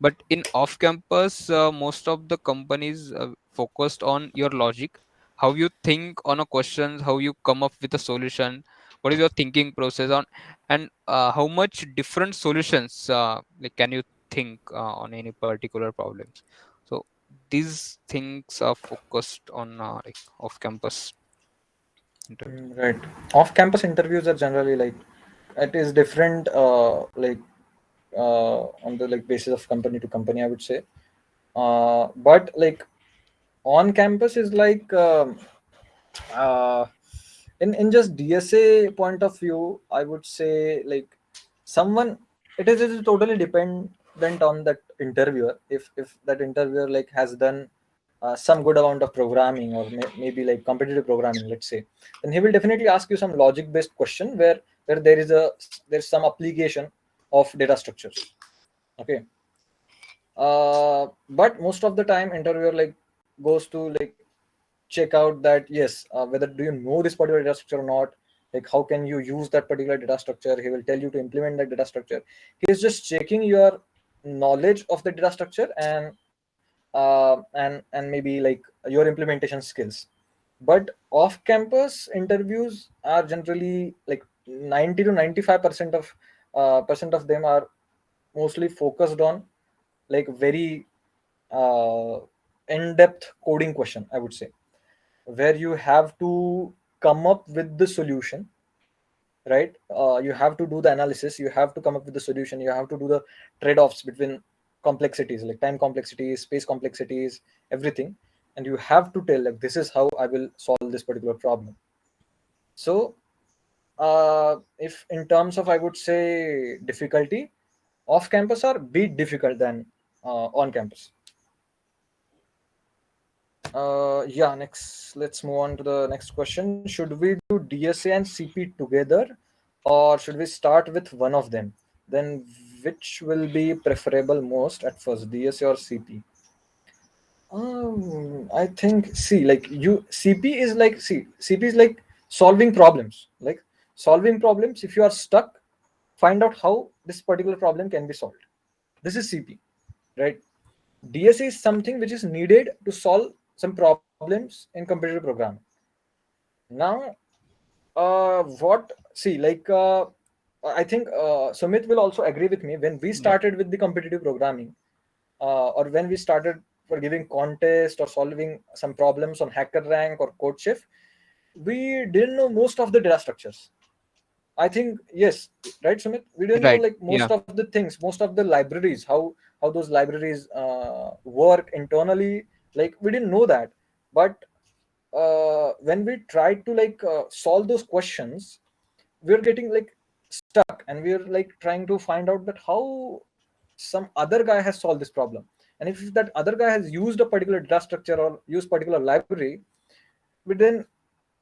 Speaker 3: But in off campus, most of the companies focused on your logic, how you think on a question, how you come up with a solution, what is your thinking process on, and how much different solutions like can you think on any particular problems. So these things are focused on like off campus interviews.
Speaker 2: Right. Off-campus interviews are generally like, it is different, on the like basis of company to company, I would say. But like on campus is like uh, in just DSA point of view, I would say like someone, it is totally dependent on that interviewer. If that interviewer like has done some good amount of programming, or maybe like competitive programming, let's say, then he will definitely ask you some logic based question where there's some application of data structures. Okay. But most of the time interviewer like goes to like check out that yes, whether do you know this particular data structure or not, like how can you use that particular data structure. He will tell you to implement that data structure. He is just checking your knowledge of the data structure, and maybe like your implementation skills. But off campus interviews are generally like 90 to 95% of them are mostly focused on like very uh, in-depth coding question, I would say, where you have to come up with the solution, right? You have to do the analysis, you have to come up with the solution, you have to do the trade-offs between complexities, like time complexities, space complexities, everything. And you have to tell like, this is how I will solve this particular problem. So if in terms of, I would say, difficulty, off campus are bit difficult than on campus. Yeah, next, let's move on to the next question. Should we do DSA and CP together, or should we start with one of them? Then which will be preferable most at first, DSA or CP? I think, see, like you, CP is like, see, CP is like solving problems. Like solving problems, if you are stuck, find out how this particular problem can be solved. This is CP, right? DSA is something which is needed to solve some problems in competitive programming. Now, what see like I think Sumit will also agree with me. When we
Speaker 3: Yeah.
Speaker 2: started with the competitive programming, or when we started for giving contest or solving some problems on HackerRank or CodeChef, we didn't know most of the data structures. I think yes, right, Sumit. We didn't know
Speaker 3: Right.
Speaker 2: like
Speaker 3: Yeah.
Speaker 2: most of the things, most of the libraries, how those libraries work internally. Like we didn't know that, but when we tried to solve those questions, we're getting like stuck, and we're like trying to find out that how some other guy has solved this problem, and if that other guy has used a particular data structure or used particular library, we then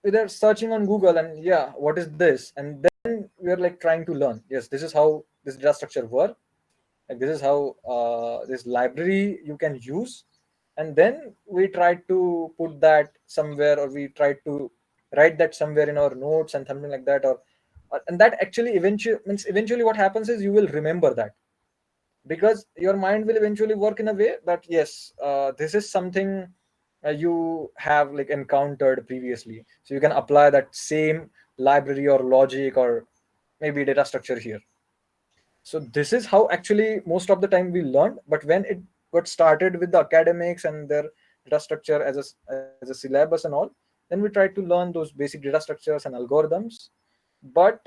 Speaker 2: we're searching on Google, and yeah, what is this? And then we're like trying to learn. Yes, this is how this data structure work. Like this is how this library you can use, and then we try to put that somewhere, or we try to write that somewhere in our notes and something like that, or and that actually eventually what happens is you will remember that, because your mind will eventually work in a way that yes, this is something you have like encountered previously, so you can apply that same library or logic or maybe data structure here. So this is how actually most of the time we learned. But when it got started with the academics and their data structure as a syllabus and all, then we tried to learn those basic data structures and algorithms. But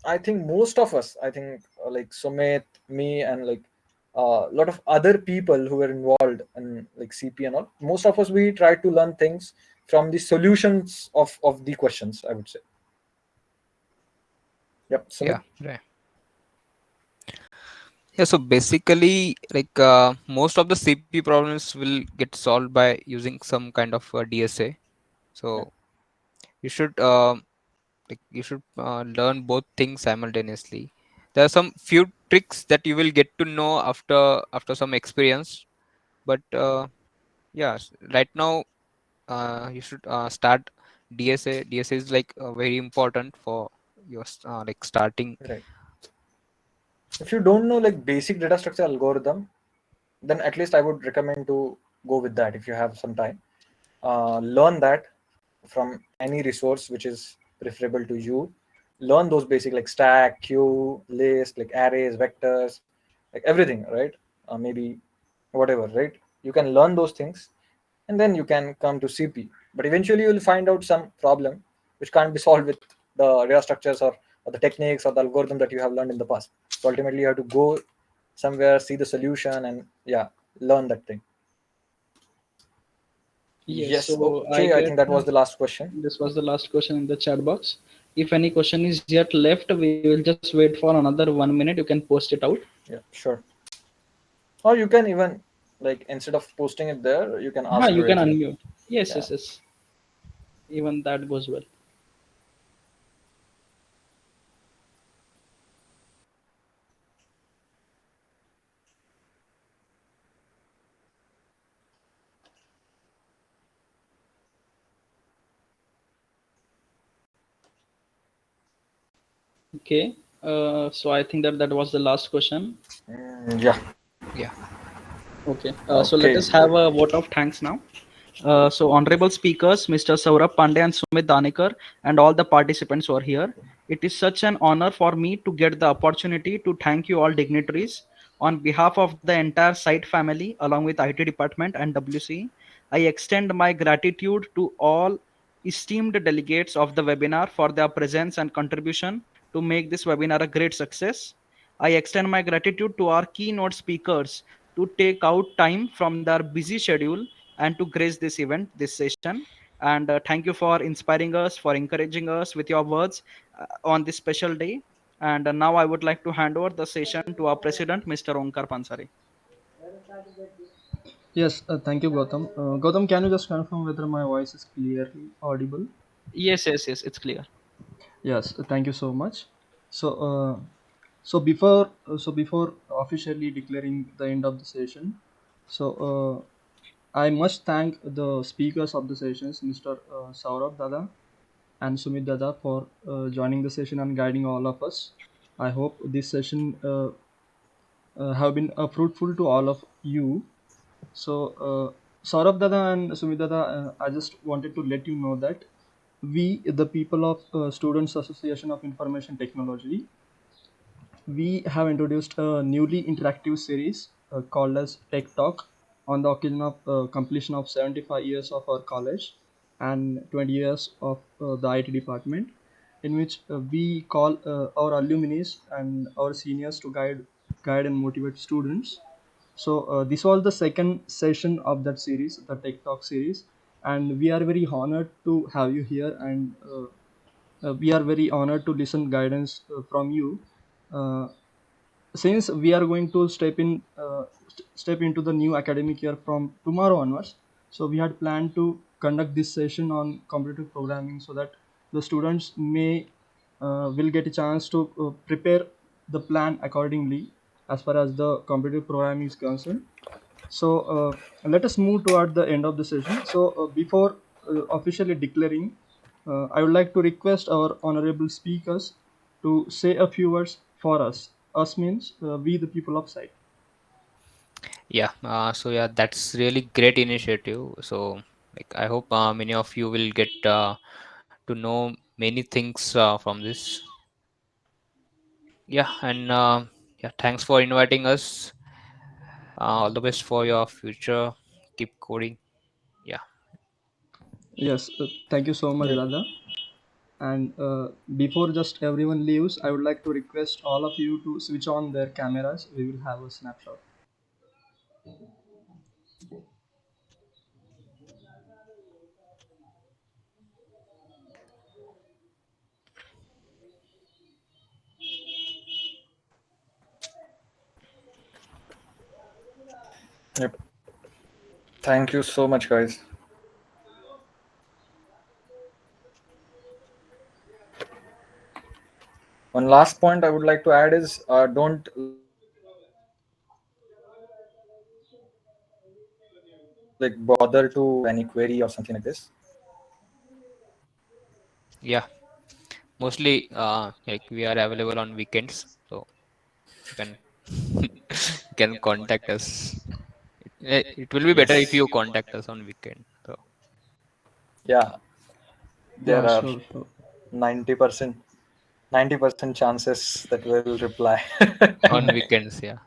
Speaker 2: I think most of us, I think like Sumit, me, and like a lot of other people who were involved in like CP and all, most of us, we try to learn things from the solutions of the questions, I would say. Yep,
Speaker 3: Yeah.
Speaker 2: Sumit.
Speaker 3: Right. Yeah. So basically, like most of the CP problems will get solved by using some kind of DSA.
Speaker 2: Yeah.
Speaker 3: So you should learn both things simultaneously. There are some few tricks that you will get to know after some experience, but yeah, right now you should start DSA. DSA is like very important for your like starting.
Speaker 2: Right. If you don't know like basic data structure algorithm, then at least I would recommend to go with that if you have some time. Learn that from any resource which is preferable to you. Learn those basic like stack, queue, list, like arrays, vectors, like everything, right? Maybe whatever, right? You can learn those things, and then you can come to CP. But eventually, you will find out some problem which can't be solved with the data structures, or the techniques or the algorithm that you have learned in the past. So ultimately, you have to go somewhere, see the solution, and yeah, learn that thing.
Speaker 1: Yes,
Speaker 2: Yes.
Speaker 1: so I
Speaker 2: Okay. I
Speaker 1: get
Speaker 2: think that was the last question.
Speaker 1: this was the last question in the chat box. If any question is yet left, we will just wait for another 1 minute. You can post it out.
Speaker 2: Yeah. Sure. Or you can even like instead of posting it there, you can ask
Speaker 1: You can
Speaker 2: directly.
Speaker 1: unmute. Yes,
Speaker 2: Yeah.
Speaker 1: yes, yes. Even that goes well. Okay. So I think that was the last question.
Speaker 2: Yeah.
Speaker 3: Yeah.
Speaker 1: Okay. So
Speaker 2: Okay.
Speaker 1: let us have a vote of thanks now. So honorable speakers, Mr. Saurabh Pandey and Sumit Danikar, and all the participants who are here. It is such an honor for me to get the opportunity to thank you all dignitaries. On behalf of the entire site family, along with IT department and WC, I extend my gratitude to all esteemed delegates of the webinar for their presence and contribution to make this webinar a great success. I extend my gratitude to our keynote speakers to take out time from their busy schedule and to grace this event, this session. And thank you for inspiring us, for encouraging us with your words on this special day. And now I would like to hand over the session to our president, Mr. Onkar Pansari.
Speaker 4: Yes, thank you, Gautam. Gautam, can you just confirm whether my voice is clearly audible?
Speaker 1: Yes, yes, yes, it's clear.
Speaker 4: Yes, thank you so much. So, so before officially declaring the end of the session, so I must thank the speakers of the sessions, Mr. Saurabh Dada and Sumit Dada, for joining the session and guiding all of us. I hope this session have been fruitful to all of you. So, Saurabh Dada and Sumit Dada, I just wanted to let you know that we, the people of Students Association of Information Technology, we have introduced a newly interactive series called as Tech Talk on the occasion of completion of 75 years of our college and 20 years of the IT department, in which we call our alumni and our seniors to guide and motivate students. So this was the second session of that series, the Tech Talk series, and we are very honored to have you here, and we are very honored to listen guidance from you. Uh, since we are going to step into the new academic year from tomorrow onwards, so we had planned to conduct this session on competitive programming so that the students may will get a chance to prepare the plan accordingly as far as the competitive programming is concerned. So let us move toward the end of the session. So before officially declaring, I would like to request our honorable speakers to say a few words for us. Us means we, the people of site.
Speaker 3: Yeah, so yeah, that's really great initiative. So like I hope many of you will get to know many things from this. Yeah, and yeah, thanks for inviting us. All the best for your future. Keep coding. Yeah.
Speaker 4: Yes, thank you so much,
Speaker 2: Yeah.
Speaker 4: Dada. And before just everyone leaves, I would like to request all of you to switch on their cameras. We will have a snapshot.
Speaker 2: Yep. Thank you so much, guys. One last point I would like to add is don't like bother to any query or something like this.
Speaker 3: Yeah. Mostly like we are available on weekends, so you can you can contact us. It will be better if
Speaker 2: Yes.
Speaker 3: you contact us on weekend. So
Speaker 2: Yeah, there
Speaker 4: Yeah,
Speaker 2: are
Speaker 4: sure, sure.
Speaker 2: 90% 90% chances that we'll reply.
Speaker 3: on weekends, yeah.